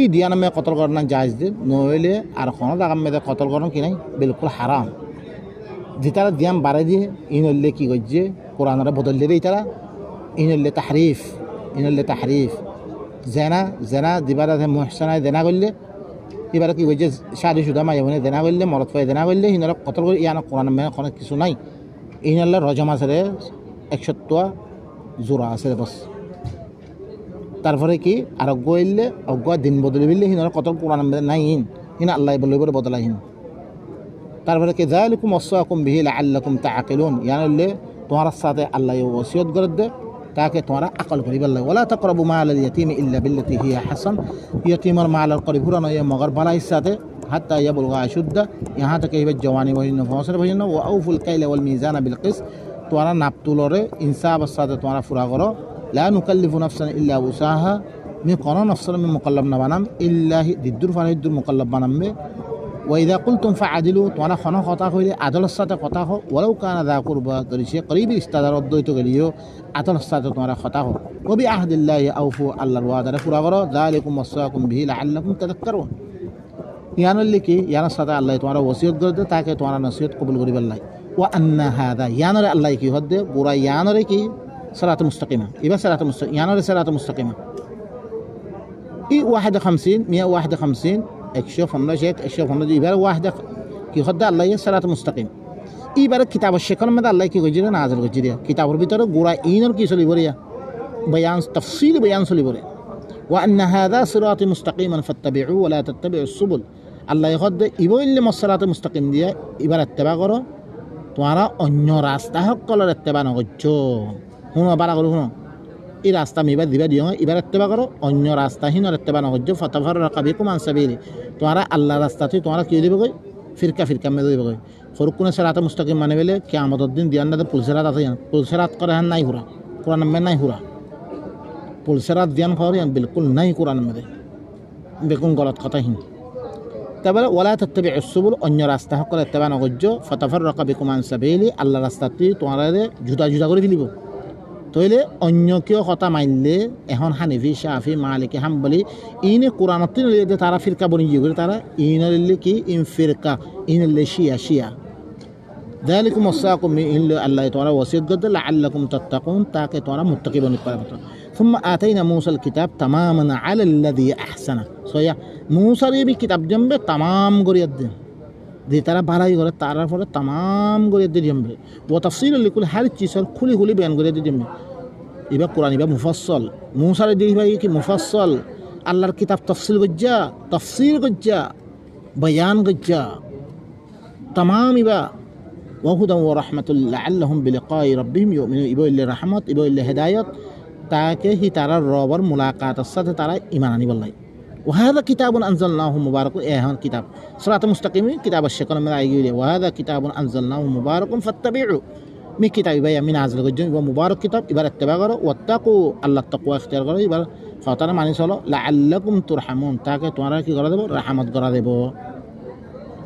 A: ই দিয়ান মে কতল করনা জায়েজ দে নইলে আর কোনো জায়গা মে কতল করন কি নাই বিলকুল হারাম যেতারা দিয়াম বাড়াই দিয়ে ইনলে কি গজ্যে কোরআনের বদল দিয়ে তারা ইনলে তাহরিফ জেনা দিবারা মুহসানায় দেনা করলে এবার কি গজ্যে শাদি সুদা মাই বনে দেনা করলে মরদ পায় দেনা করলে হিনর কতল করে ইয়ান কোরআন মে কোনো কিছু নাই ইনলে রজম আছে 100 জোড়া আছে বস তারপরে কি আর গইলে অজ্ঞ দিন বদলে বিলে হিনর কত কোরআন নাই হিন আল্লাহ বলে বলে বদলাইন তারপরে কি যালিকুম ওয়াসাকুম বিহি লাআল্লাকুম তাআকিলুন ইয়ানলে তোমার সাথে আল্লাহ ওসিয়ত করে দে তাকে তোমরা আকল করিবে আল্লাহ ওয়ালা তাকরাবু মাল ইয়াতীম ইল্লা বিল্লাতি হিয়া হাসান ইয়াতীমর মাল করিবুরা নয় মগর বালাই সাথে হাত্তা ইয়াবলুগা আশুদ্দা ইহা তক ইবে জওয়ানি বহিন ফসর বহিন ওয়া আউফুল কাইলা ওয়াল মিজান বিল কিস তোমরা নাপতুলরে ইনসাফের সাথে তোমরা পুরা করো লা নুকাল্লিফু নাফসান ইল্লা উসাহা মি কোন নফসের মে মুকাল্লাফ না বানাম ইল্লা দিদ্দুর ফানিদ্দুর মুকাল্লাফ বানামবে ওয়া ইযা কুলতুম ফাআদিলু তোমরা কোন কথা কইলে আদলের সাথে কথা কও ওয়ালাউ কানা যা কুরবা দরিসে করিবি ইস্তাদার অদ্বৈত গলিও আদলের সাথে তোমরা কথা কও ওয়া বি আহদিল্লাহি আউফু আল্লাহর ওয়াদারে পুরা করো যালিকুম ওয়াসাকুম বিহি লাআল্লাকুম তাযাক্কারুন ইয়ানুল লিকি ইয়ানার সাথে আল্লাহ তোমরা ওসিয়ত করে দে তাকে তোমরা নসিহত কবুল করিবে আল্লাহ ওয়া আন্না হাদা ইয়ানরে আল্লাহ কি হদ্দে গোড়া ইয়ানরে কি সালাত মুস্তাকিমা এবার সালাত মুস্তাকিমা ইয়ানরে সালাত মুস্তাকিমা ই 51 151 115 115 এবার ওয়াহদা কি হদ্দে আল্লাহ সালাত মুস্তাকিম এবারে কিতাবের শেখানোর মধ্যে আল্লাহ কি করছে নাযিল করছে দিয়া কিতাবের ভিতরে গোড়া ইনর কি চলিব রিয়া বয়ান তাফসীল বয়ান চলিব রে ওয়া আন্না হাদা সিরাতি মুস্তাকিমান ফাত্তাবিউ ওয়া লা তাত্তাবিউস সুবুল আল্লাহ হদ্দে ইবইল্লি মাসসালাত মুস্তাকিম দিয়া এবার ইত্তেবা করো তোমরা অন্য রাস্তা সকলের ইত্তেবা নকরছ শুনো বারা করো শুনো এই রাস্তা আমি এবার দিবা দিও এবার ইত্তেবা করো অন্য রাস্তাহীনের ইত্তেবা নকরছ ফাতাফাররাকা বিকুম আন সাবিলি তোমরা আল্লাহ রাস্তাতে তোমরা কি দিব কই ফিরকা ফিরকা মেরে দিব কই ফরকুনে সিরাতে মুস্তাকিম মানে বলে কিয়ামতের দিন দিয়ান্নাতে পুলসেরাত আছে পুলসেরাত করে হান নাই হুরা কোরআন মে নাই হুরা পুলসেরাত দিয়ান খবর বিলকুল নাই কোরআন মে বেকুন গলত কথাহীন তারপরে ওয়ালা তাত্তাবিউস সুবুল অন্য রাস্তা সকলে ইত্তেবা নকরছ ফাতাফাররাকা বিকুম আন সাবিলি আল্লাহ রাস্তাতে তোমারে জুদা জুদা করে ফেলিব তইলে অন্য কেউ কথা মানলে এখন হানিফি শাফি মালিকি হাম্বলি ইনে কোরআনত নিলে তারা ফিরকা বনি গিয়ে করে তারা ইনলে কি in ফিরকা inlay Shia Shia যালিকুম ওয়াসাকুম inlay আল্লাহ তাআলা ওসিয়ত করতে লাআল্লাকুম তাত্তাকুন তাকে তোমরা মুত্তাকি বনি পারবে ثم آتينا موسى الكتاب تماما على الذي أحسن سويا موسى ربي كتاب جنبه تمام قريت دي ترى بالاي قريت تعرف ولا تمام قريت جنبه وتفصيل لكل حال تيسر كل بيان قريت جنبه يبقى القرآن يبقى مفصل موسى ربي يبقى مفصل الله الكتاب تفصيل قجا بيان قجا تمام يبقى وهدى ورحمة لعلهم بلقاء ربهم يؤمنون يبقى اللي رحمة يبقى اللي هداية তাকে হি তারা রবর মুলাকাতের সাথে তারা ঈমান আনি বললাই ওয়াহাদা কিতাবুন আনজালনাহু মুবারাকুন এখন কিতাব সিরাত মুস্তাকিম কিতাব শেখানো মেলা আইগিলে ওয়াহাদা কিতাবুন আনজালনাহু মুবারাকুন ফাত্তাবিউ মি কিতাব ইবা আমি নাযিল করছি ইবা মুবারক কিতাব এবার ইত্তেবা করো ওয়াত্তাকু আল্লাহ তাকওয়া ইখতিয়ার করো এবার খতানা মানি চলো লাআল্লাকুম তুরহামুন তাকে তোমরা কি করা দেব রহমত করা দেব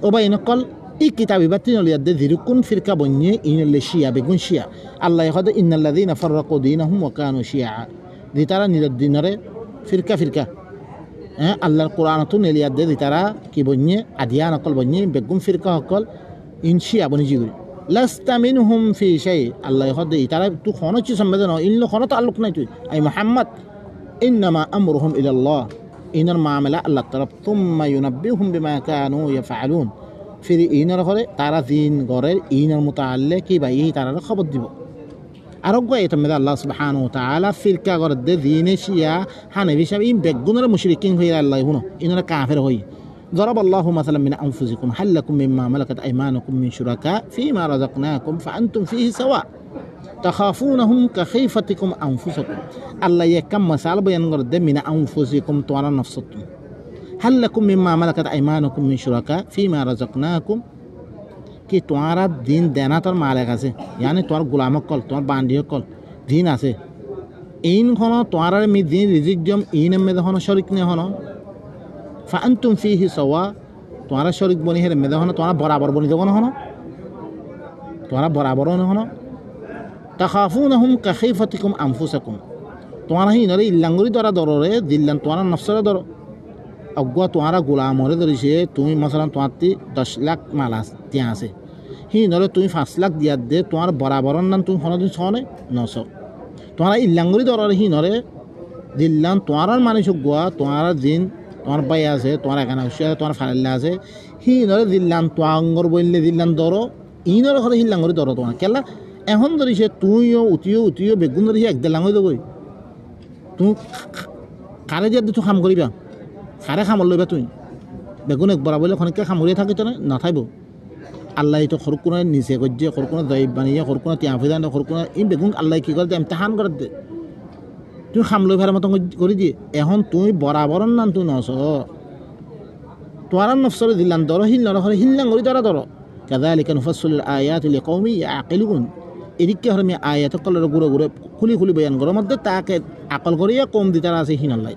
A: ও ভাই নকল এই কিতাব এবার তিনলিয়াদে জিরুকুন ফিরকা বন্যে ইনলে শিয়া বেগুন শিয়া আল্লাহ হদ ইন্নাল্লাযীনা ফাররাকু দীনাহুম ওয়া কানু শিয়া দি তারা নিজের দিনরে ফিরকা ফিরকা হ্যাঁ আল্লাহর কোরআনতো নেলিয়াদে দি তারা কি বন্যে আদিয়া নকল বন্যে বেগুন ফিরকা হকল ইন শিয়া বনি জিগুরি লাস্তা মিনহুম ফি শাই আল্লাহ হদ এই তারা তু কোন কিছু সম্বন্ধে নয় ইনলো কোন তাল্লুক নাই তুই আই মুহাম্মদ ইন্নামা আমরুহুম ইলাল্লাহ ইনার মামলা আল্লাহ তরফ তুম্মা ইউনাব্বিহুম বিমা কানু ইয়াফআলুন ফির ইনার ঘরে তারা দিন ঘরের ইনার মুতাআল্লিক কি ভাই তারা খবর দিব আর এটা মেদা আল্লাহ সুবহানাহু ওয়া তাআলা ফিরকা ঘরের দে দিনে শিয়া হানাফি সাহেব ইন বেগুনের মুশরিকিন হইয়া আল্লাহ হুনো ইনার কাফের হই ضرب الله مثلا من انفسكم هل لكم مما ملكت ايمانكم من شركاء فيما رزقناكم فانتم فيه سواء تخافونهم كخيفتكم انفسكم الله يكم مثال بيان غرد من انفسكم تونا نفسكم هل لكم مما ملكت ايمانكم من شركاء فيما رزقناكم কি তোমার দিন দেনা তোর মালিক আছে yani তোর গোলাম কল তোর বান্দি কল দিন আছে ইন কোন তোমার মি দিন রিজিক দিম ইন মে দহন শরীক নে হন ফাআনতুম ফিহি সাওয়া তোমার শরীক বনি হেরে মে দহন তোমার বরাবর বনি দেবন হন তোমার বরাবর হন তাখাফুনহুম কাখিফাতিকুম আনফুসাকুম তোমার হি নরে ইল্লাঙ্গুরি দরা দররে দিল্লান তোমার নফসরে দর অজ্ঞা তোমার গোলাম হরে ধরিছে তুমি মশালাম তোমার 10 লাখ মালাস তিয়া আছে হি নরে তুমি 5 লাখ দিয়া দে তোমার বরাবর নাম তুমি কোনদিন ছনে নস তোমার ইল্লাঙ্গুরি দরর হি নরে দিল্লান তোমার মানুষ গোয়া তোমার দিন তোমার পাই আছে তোমার এখানে আছে তোমার ফাইল আছে হি নরে দিল্লান তোয়াঙ্গর বললে দিল্লান দর ই নরে হরে ইল্লাঙ্গুরি দর তোমার কেলা এখন ধরিছে তুইও উতিও বেগুন ধরিছে একদল লাঙ্গই দই তুই কারে যে তুই কাম করিবা খারে খামর লইবা তুই বেগুন একবার বলে খনিকে খামরিয়ে থাকিত না থাকব আল্লাহ তো সরকুনে নিচে গজ্জে সরকুনে দৈব বানিয়ে সরকুনে তিয়া ফিদান সরকুনে এই বেগুন আল্লাহ কি করে ইমতিহান করে দে তুই খাম লই ফেরার মতন করে দিয়ে এখন তুই বরাবর নাম তুই নস তোয়ার নফসরে দিল্লান দর হিল নরহরে হিল্লাং করি দরা দর কাযালিকা নুফাসসিলুল আয়াতি লিকাউমি ইয়াকিলুন এদিকে হরে আমি আয়াত কলর গুড়ে খুলি বয়ান করার মধ্যে তাকে আকল করিয়া কম দিতার আছে হিনাল্লাই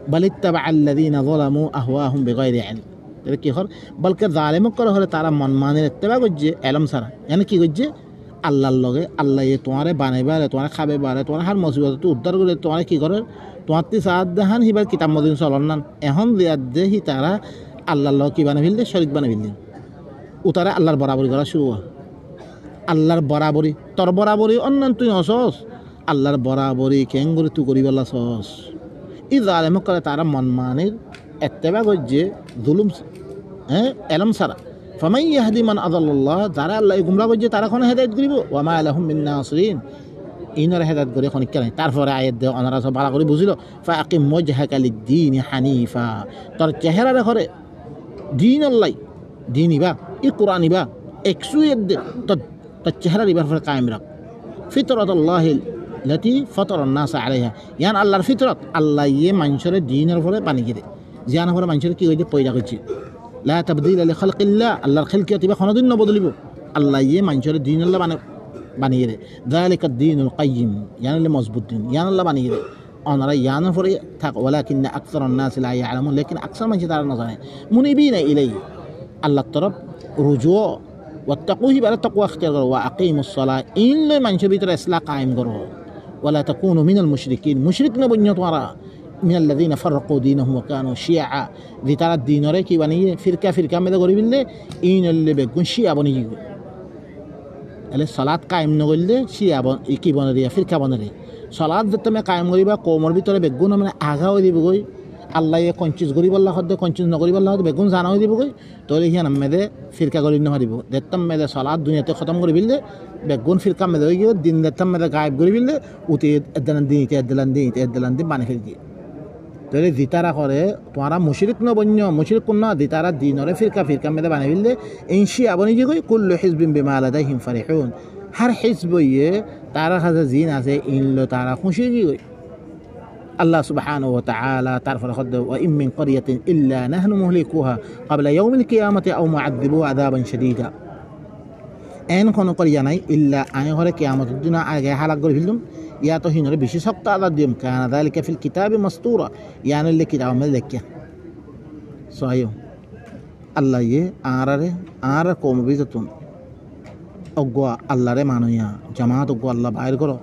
A: بل اتبع الذين ظلموا أهواهم بغير علم এটা কি হর বলকে জালেম করে হলে তারা মন মানের ইত্তেবা করছে এলম সারা মানে কি করছে আল্লাহর লগে আল্লাহ তোমারে বানাইবারে তোমার খাবে বারে তোমার হার মুসিবত তো উদ্ধার করে তোমার কি করে তোমার তি সাদ দেহান হিবার কিতাব মদিন চলন না এখন দিয়াত দে হি তারা আল্লাহর লগে কি বানাই ফেললে শরীক বানাই ফেললে ও তারা আল্লাহর বরাবরি করা শুরু হয় আল্লাহর বরাবরি তোর বরাবরি অন্য তুই অসস আল্লাহর বরাবরি কেন করে তুই করি বলা সস ই জালেম করে তারা মন মানের এত্তেবা গজ্জে জুলুম এলম সারা ফামাই ইয়াহদি মান আদাল্লাহ যারা আল্লাহ গুমরা গজ্জে তারা কোন হেদায়েত করিব ওয়া মা লাহুম মিন নাসিরিন ইনার হেদায়েত করে এখন কেন তারপরে আয়াত দে ওনারা সব ভালো করে বুঝিল ফাকিম ওয়াজহাকা লিদ-দীন হানিফা তোর চেহারা রে দিন আল্লাহ দিন ইবা ই কোরআন ইবা একসুয়েদ দে তোর চেহারা ইবার পরে কায়েম রাখ ফিতরাতুল্লাহ লতি ফতরান নাস আলাইহা ইয়ান আল্লাহর ফিতরত আল্লাহ ইয়ে মানুষের দিনের পরে পানি গিরে জিয়ান পরে মানুষের কি হইছে পয়দা করছে লা তাবদীল লিখালকিল্লাহ আল্লাহর খিলকিয়ত ইবা কোনদিন না বদলিব আল্লাহ ইয়ে মানুষের দিন আল্লাহ বানিয়ে রে যালিকা দ্বীনুল কাইয়িম ইয়ান আল্লাহ মজবুত দিন ইয়ান আল্লাহ বানিয়ে রে ওনারা ইয়ান পরে থাক ওয়ালাকিন আকসারুন নাস লা ইয়ালামুন লেকিন আকসার মানুষ তারা না জানে মুনিবিনা ইলাইহি আল্লাহর তরফ রুজু ওয়াত্তাকুহি বালা তাকওয়া ইখতিয়ার করো ওয়া আকিমুস সালাহ ইন লে মানুষের ভিতরে ইসলাহ কায়েম করো ওয়ালা তাকুনু মিনাল মুশরিকিন মুশরিক না বন্য তোমরা মিনাল লাযিনা ফাররাকু দীনহুম ওয়া কানু শিয়া যে তারা দিনরে কি বানিয়ে ফিরকা মেদে করি বিললে ইন লে বেগুন শিয়া বানিয়ে এলে সালাত কায়েম ন করলে শিয়া কি বনে দিয়া ফিরকা বনে রে সালাত যে তুমি কায়েম করিবা কওমর ভিতরে বেগুন মানে আগাও দিবগৈ আল্লাহ কঞ্চিজ করিব আল্লাহ হদ্দে কঞ্চিজ নকরিব আল্লাহ বেগুন জানাও দিবগৈ তোলে হিয়ান মেদে ফিরকা করি নহরিব দেখতাম মেদে সালাত দুনিয়াতে খতম করে বিললে বেগুন ফিরকা মেদে হয়ে গিয়ে দিন দেখতাম মেদে গায়েব করে বিললে উঠে এদ্দালান দিন বানি ফেল দিয়ে তোলে জিতারা করে তোমারা মুশরিক ন বন্য মুশরিক কোন না জিতারা দিনরে ফিরকা মেদে বানি ফেললে ইনশি আবনি যে কই কুল্লু হিজবিন বিমা লাদাইহিম ফারিহুন হার হিজবইয়ে তারা কাছে জিন আছে ইনলো তারা খুশি গই আল্লাহ সুবহানাহু ওয়া তাআলা তারপরে খদ ওয়া ইম মিন ক্বরিয়াতিন ইল্লা নাহনু মুহলিকুহা ক্বাবলা ইয়াউমিল কিয়ামাতি আও মুআযযিবু আযাবান শাদীদা এন কোন করিয়া নাই ইল্লা আই হরে কিয়ামতের দিন আগে হালাক করে ফেললুম ইয়া তো হিনরে বেশি শক্ত আযাব দিম কানা যালিকা ফিল কিতাবি মাসতুরা ইয়ান লে কিতাব মে লেখিয়া সহিহ আল্লাহ ইয়ে আর কওম বিজতুন অগোয়া আল্লাহরে মানইয়া জামাত অগো আল্লাহ বাইর করো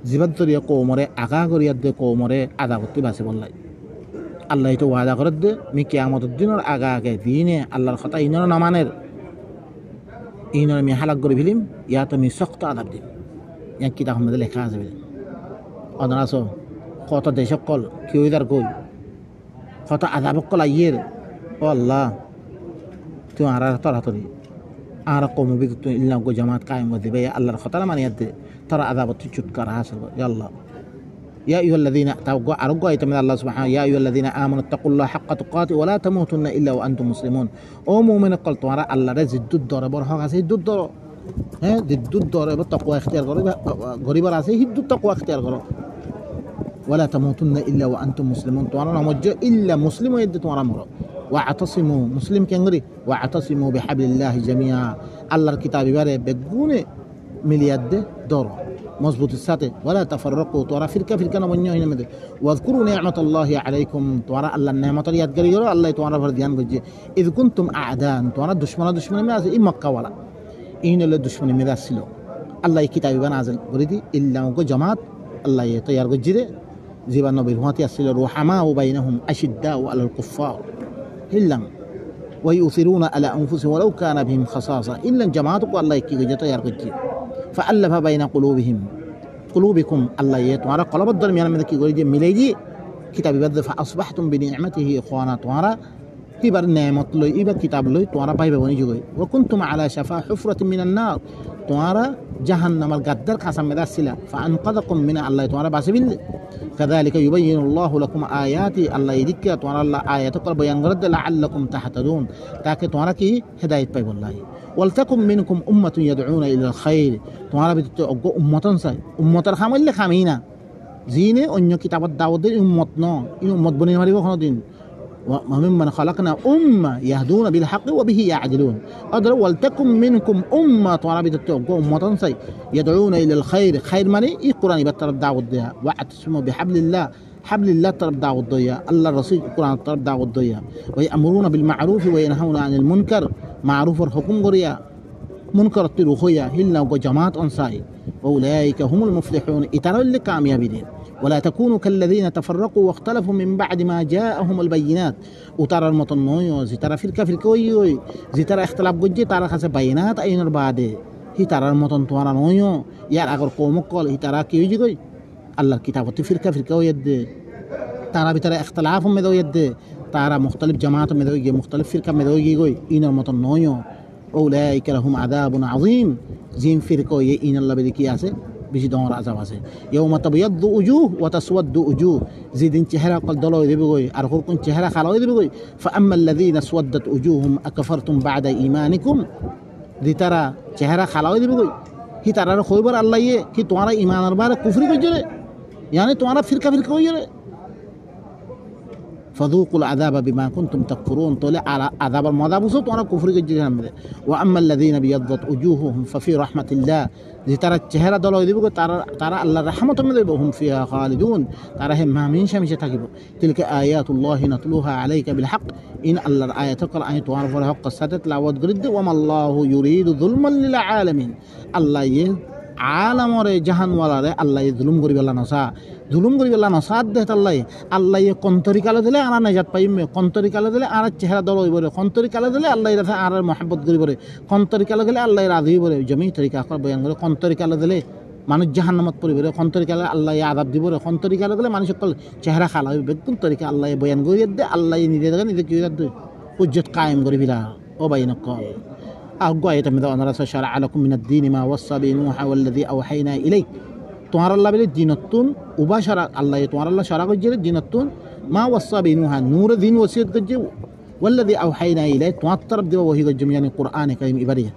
A: জীবাত দরিয়া কৌমরে আগা করিয়া দে কৌমরে আদা করতে বাঁচে বললাই আল্লাহ তো ওয়াদা করে দে মি কিয়ামতের দিনের আগে দিনে আল্লাহর কথা ইনর নামানের ইনর আমি হালাক করে ফেলিম ইয়া তুমি শক্ত আদাব দিম ইয়া কিতাব মধ্যে লেখা আছে অনারাস কত দেশকল কি হইদার কই কত আদাবকল আইয়ের ও আল্লাহ তুই আর তরাতরি আর কৌম বিদ্যুৎ ইল্লা গো জামাত কায়েম করে দিবে আল্লাহর কথা মানিয়ে দে তারা আদাবত চুটকারা হাসিল ইয়া আল্লাহ ইয়া আইয়ুহাল্লাযীনা তাওগো আরগো আইতামে আল্লাহ সুবহানাহু ইয়া আইয়ুহাল্লাযীনা আমানু তাকুল্লাহা হাক্কা তুকাতি ওয়া লা তামুতুন্না ইল্লা ওয়া আনতুম মুসলিমুন ও মুমিন কল তোমরা আল্লাহরে জিদ্দুত দরে বড় হক আছে জিদ্দুত দর জিদ্দুত দরে তাকওয়া ইখতিয়ার করো গরিবার আছে জিদ্দুত তাকওয়া ইখতিয়ার করো ওয়া লা তামুতুন্না ইল্লা ওয়া আনতুম মুসলিমুন তোমরা নমজ্জ ইল্লা মুসলিম হইতে তোমরা মরো ওয়াতাসিমু মুসলিম কেঙ্গরি ওয়াতাসিমু বিহাবলিল্লাহি জামিআ আল্লাহর কিতাব ইবারে বেগুনে মিলিয়াদ দে দর মজবুতের সাথে ওয়ালা তাফাররাকু তোরা ফিরকা না বন্য হইনা মধ্যে ওয়াজকুরু নি'মাতাল্লাহি আলাইকুম তোরা আল্লাহর নেয়ামতের ইয়াদগারি করো আল্লাহ তোরা উপর ধ্যান করছে ইয কুনতুম আ'দান তোরা দুশমন মে আছে ই মক্কা ওয়ালা ইনলে দুশমনি মে আসছিল আল্লাহ কিতাব ইবা নাযিল করে দি ইল্লা গো জামাত আল্লাহ তৈয়ার করছে রে জীবন নবীর হুয়াতি আসছিল রুহামা ও বাইনাহুম আশিদ্দা ও আলাল কুফার ইল্লাম ويؤثرون على أنفسهم ولو كان بهم خصاصة إلا جماعتك الله يكي جتا يركجي فألف بين قلوبكم الله يتوارى قلب الدرميان من ذكي قولي مليجي كتاب يبدأ فأصبحتم بنعمته إخوانا توارى إبر نعمت لي إبر كتاب لي توارى بايبا ونجوي وكنتم على شفا حفرة من النار توارى جهنم القدر قسم مدسلة فأنقذكم من الله توارى باسبيل كذلك يبين الله لكم آياتي الله يذكر توارى الله آياتك بيان رد لعلكم تهتدون تاكي توارى كي هداية بايب الله ولتكن منكم أمة يدعون إلى الخير توارى بتتوقع أمة ساي أمة الخامل اللي خامينا زينة أنيو كتاب الدعوة دي أمتنا إن أمت بني مريبا خندين وممن خلقنا أمة يهدون بالحق وبه يعدلون أدر ولتكن منكم أمة توارى بتتوقع أمة ساي يدعون إلى الخير خير ماني القرآن بترب دعوة ديها واعتصموا بحبل الله ترب دعوة ديها الله الرسول القرآن ترب دعوة ديها ويأمرون بالمعروف وينهون عن المنكر معروف الحكم قرية منكر التروخية هلنا وجماعة أنصاري وأولئك هم المفلحون إتروا اللي كاميابين ولا تكونوا كالذين تفرقوا واختلفوا من بعد ما جاءهم البينات وترى المطنوي زي ترى في الكوي زي ترى اختلاف جدي ترى خاص بينات أين بعد হি তারার মতন তোমার নয়ও ইয়ার আগর কৌমক কল হি তারা কি হয়ে গই আল্লাহর কিতাবতে ফিরকা ফিরকা হয়ে দে তারা ভিতরে ইখতিলাফ মেদ হয়ে দে তারা মুখতালিফ জামাত মেদ হয়ে গিয়ে মুখতালিফ ফিরকা মেদ হয়ে গিয়ে গই ইনার মতন নয়ও উলাইকা লাহুম আযাবুন আযীম জিম ফিরকা হয়ে ইন আল্লাহ বেদি কি আছে বেশি ডর আযাব আছে ইয়াউমা তাবিয়াদ্দু উজুহ ওয়া তাসওয়াদ্দু উজুহ যেদিন চেহারা কল দল হয়ে দেবে গই আর কোন চেহারা খালা হয়ে দেবে গই ফাআম্মাল্লাযীনা আসওয়াদ্দাত উজুহুম আকাফারতুম বা'দা ঈমানিকুম দি তারা চেহারা খালা হয়ে দেবে গই হি তারার কইবার আল্লাহ ইয়ে কি তোমারা ঈমানের বারে কুফরি কইছে রে यानी तुम्हारा फिरका फिरका हो रे फदूकुल अज़ाब बिमा कुंतुम तकफुरून तोले अज़ाब मज़ा बुसो तुम्हारा कुफ्र के जिहान में व अम्मा الذين बियद्दत वजूहुहुम फफी रहमतिल्लाह जी तारा चेहरा दलो दिबो तारा अल्लाह रहमत में देबो हम फिहा खालिदून तारा है मामिन शमिशे থাকিবো तिलक आयातुल्लाह नतलुहा अलैका बिलहक इन अल्लाह आयात कल आय तुम्हारा पर हक सदत लावत गरिद व अल्लाहु युरीदु जुल्मन लिल आलमीन अल्लाह ये आलमरे जहानवालारे अल्लाह जुलुम करी बेला नसा दे अल्लाह कौन तरीकाले दिले आना नजात पाइमे कौन तरीकाले दिले आना चेहरा दल होइबरे कौन तरीकाले दिले अल्लाह राथे आर मोहब्बत करिबरे कौन तरीकाले दिले अल्लाह राजी होइबरे जमी तरीका कर बयान करे कौन तरीकाले दिले मानुष जहान्नामत पड़िबरे कौन तरीकाले अल्लाह आजाब दिबरे कौन तरीकाले दिले मानुष सकल चेहरा खाला हइबे कोन तरीका अल्लाह बयान करिया दे अल्लाह निजे की दे हुज्जत कायम करि बिला ओ बायन कल أقوى من أن رسول شرع لكم من الدين ما وصى به نوح والذي أوحينا إليك توار الله بلي دينتون وبشر الله توار الله شرع الجل دينتون ما وصى به نوح نور دين وصية الجو والذي أوحينا إليه تواتر بدو وهي الجميع القرآن كريم إبراهيم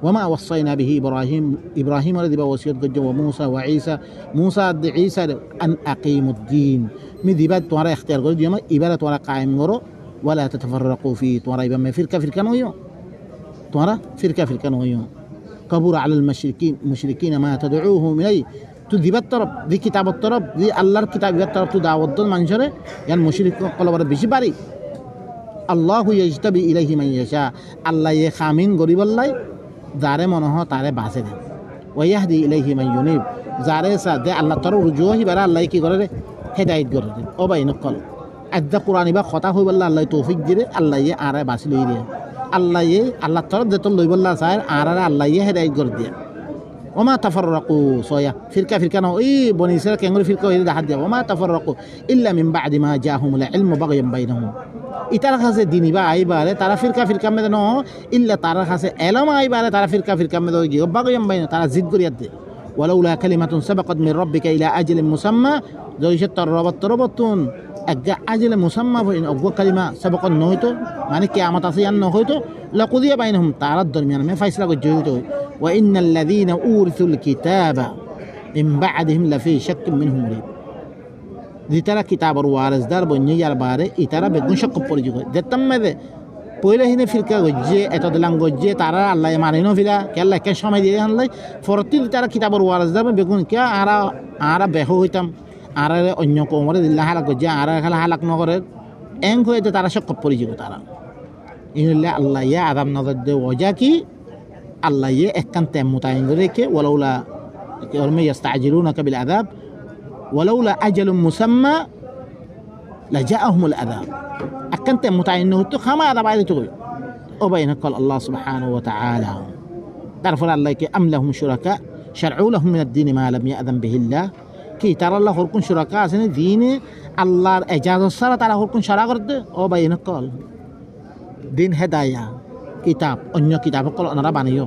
A: وما وصينا به إبراهيم الذي بوصية الجو وموسى وعيسى موسى عيسى أن أقيموا الدين من ذبات توار اختيار قول ديما إبارة توار قائم غرو ولا تتفرقوا فيه توار إبا ما فرقة نويو तुम्हारा फिरका नहीं हो कबूर अल मुशरिकीन मा तदऊहुम इलैहि तू दिबत तरफ दी किताबत तरफ दी अल्लाहर किताबत तरफ तू दावत दल मानसरे यान मुशरिक कलबर बेশি बारी अल्लाहु यजतबी इलैहि मान यशा अल्लाह ये खामिन गरीब अल्लाह जारे मन हो तारे बासे दे वयहदी इलैहि मान युनीब जारे सा दे अल्लाह तरफ रुजू ही बारा अल्लाह की करे हिदायत करे दे ओ भाई नकल अद्दा कुरानी बा खता होई बल्ला अल्लाह तौफीक दिरे अल्लाह ये आरे बासी लई दे अल्लाह ये अल्लाह तरफ देतो लई बल्ला सायर आरा अल्लाह ये हिदायत कर दिया वमा तफर्रकू सोया फिरका ना ई बनी इसराइल केंगरी फिरका ये दाहत दिया वमा तफर्रकू इल्ला मिन बादि मा जाहुमुल इल्म बगयन बैनहुम इतारा खासे दीनी बा आई बारे तारा फिरका में न इल्ला तारा खासे इल्म आई बारे तारा फिरका में दोगी बगयन बैन तारा जिद करिया दे वलौला कलिमातुन सबक़त मिन रब्बिका इला अजलिन मुसम्मा जोइशत तरबतुन अग्गा अजल मुसम्मा इन अग्गा कलिमा सबक़त न होइतो माने कियामत आसे यान न होइतो लकुदिया बैनहुम तारा दरमियान में फैसला को जोइतो व इन्नल लज़ीना उरिथुल किताबा मिन बअदिहिम लफी शक्किन मिनहु मुरीब दी तारा किताबर वारिसदार बन्ने यार बारे इतारा बेगुन शक पड़ि जको देतम में दे पहिले हिने फिरका गज्जे एत दिलां गज्जे तारा अल्लाह मानिनो फिरा के अल्लाह के समय दिए हनलाई फरती तारा किताबर वारिसदार बेगुन क्या आरा बेहो होइताम आरे अन्य कोमरे दिल्ला हालक गज्जे आरा खाला हालक नगरे एंग होइते तारा शक पड़ि जको तारा इनल्ला अल्लाह या आदम नजर दे वजह की अल्लाह ये एकन तम मुतायन रखे वलौला और में यस्ताजिलूनका बिल अज़ाब वलौला अजल मुसम्मा लजाअहुम अल अज़ाब एकन तम मुतायन हो तो खमा अज़ाब आए तो ओ बैन कल अल्लाह सुब्हानहु व तआला तरफर अल्लाह के अम लहुम शुरका शरऊ लहुम मिन ad-din ma lam ya'zन बिहि अल्लाह कि तारा अल्लाह हरकुन शुरका आछे दीन अल्लाहर इजाजत सारा तारा हरकुन शरा कर दे ओ बैन कल दिन हेदाया किताब अन्य किताब कल अनारा बानियो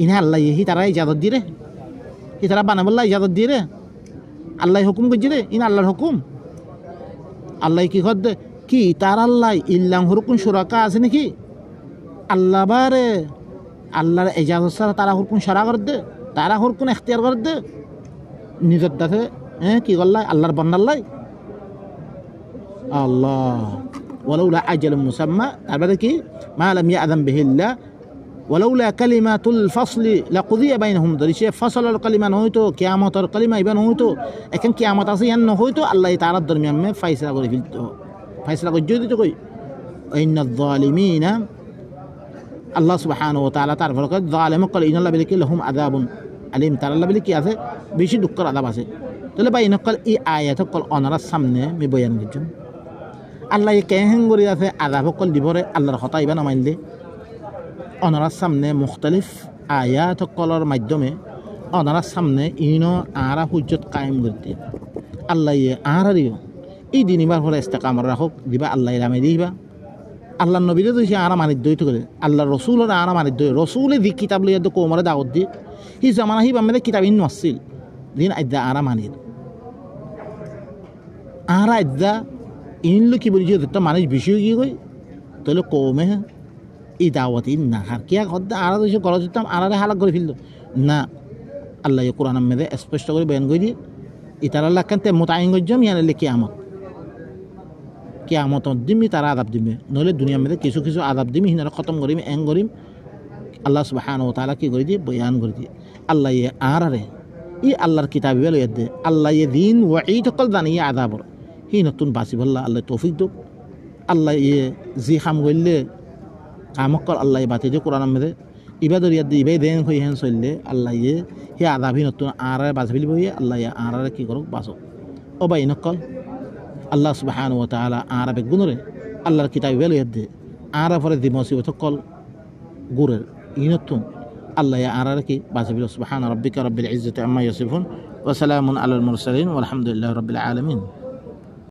A: इन्हें अल्लाह यही तारा इजाजत दी रे कि तारा बाना बल्ला इजाजत दी रे अल्लाह हुकुम कर रे इन अल्लाहर हुकुम अल्लाह की खद कि तारा अल्लाह इल्लाम हुकुम शुराका আছে নাকি अल्लाह बारे अल्लाहर इजाजत सारा तारा हुकुम शरा कर दे तारा हुकुम इख्तियार कर दे निजत दाथे की गल्ला अल्लाहर बन्दाल्लाह अल्लाह ولولا أجل مسمى أبدك ما لم يأذن به الله ولولا كلمة الفصل لقضي بينهم دريشة فصل الكلمة نهيتو قيامة الكلمة يبان نهيتو لكن قيامة أصيا نهيتو الله تعالى الدرميان में फैसला कर फिलतो फैसला कर जो तो कोई إن الظالمين الله سبحانه وتعالى تعرف لقد ظالم قال إن الله بلك لهم عذاب أليم تعالى الله بلك هذا بيشي دكر عذاب هذا तो بين قال إيه آيات قال أنا رسمنا مبين جدا अल्लाह ये कहें गोरी आते आदाब कल दिबरे अल्लाह खता इबान माइल दे अनरा सामने मुख्तलिफ আয়াত কলর মাধ্যমে ওনারা সামনে ইনো আরা হুজ্জত কায়েম করতে আল্লাহ আরারিও এই দিন ইবার পরে ইস্তেকামত রাখক দিবা আল্লাহ রামে দিবা আল্লাহ নবীরে তো সে আরা মানিত দইতে করে আল্লাহ রসুলের আরা মানিত দই রসুলে দি কিতাব লইয়া কোমরে দাওয়াত দি হি জামানা হি বামে কিতাব ইন নসিল দিন আইদা আরা মানির আরা আইদা ইনলো কি বলি যে মানুষ বিষয় কি কই তাহলে কমে এই দাওয়াত ইন না আর কিয়া হদ্দা আরা তো গলা দিতাম আরারে হালাক করে ফেললো না আল্লাহ কোরআন মেদে স্পষ্ট করে বয়ান করে দিয়ে ইতার আল্লাহ কেন মোতায়েন গজ্জম ইয়ান কিয়ামত কিয়ামত দিমি তারা আদাব দিমে নহলে দুনিয়ার মধ্যে কিছু কিছু আদাব দিমি হিনারা খতম করিম এং করিম আল্লাহ সুবহানাহু ওয়া তাআলা কি করে দিয়ে বয়ান করে দিয়ে আল্লাহ আরারে ই আল্লাহর কিতাব লইয়া দে আল্লাহ দিন ওয়াঈদ কল জানিয়ে আদাবর হি নতুন বাসি বললা আল্লাহ তৌফিক দোক আল্লাহ জি খাম গইলে কামকল আল্লাহ বাতি দিয়ে কোরআন মধ্যে ইবাদর ইয়াদ ইবাই দেন হই হেন চললে আল্লাহ হি আদাবি নতুন আরারে বাঁচ ফেলিব আল্লাহ আরারে কি করুক বাঁচক ও বাই নকল আল্লাহ সুবহানাহু ওয়া তাআলা আরাবে গুণরে আল্লাহর কিতাব লইয়া দে আরা পরে দি মুসিবত কল গুরের ইনতুন আল্লাহ আরারে কি বাঁচ ফেলিব সুবহান রাব্বিকা রাব্বিল ইজ্জাতি আম্মা ইয়াসিফুন ওয়া সালামুন আলাল মুরসালিন ওয়ালহামদুলিল্লাহি রাব্বিল আলামিন।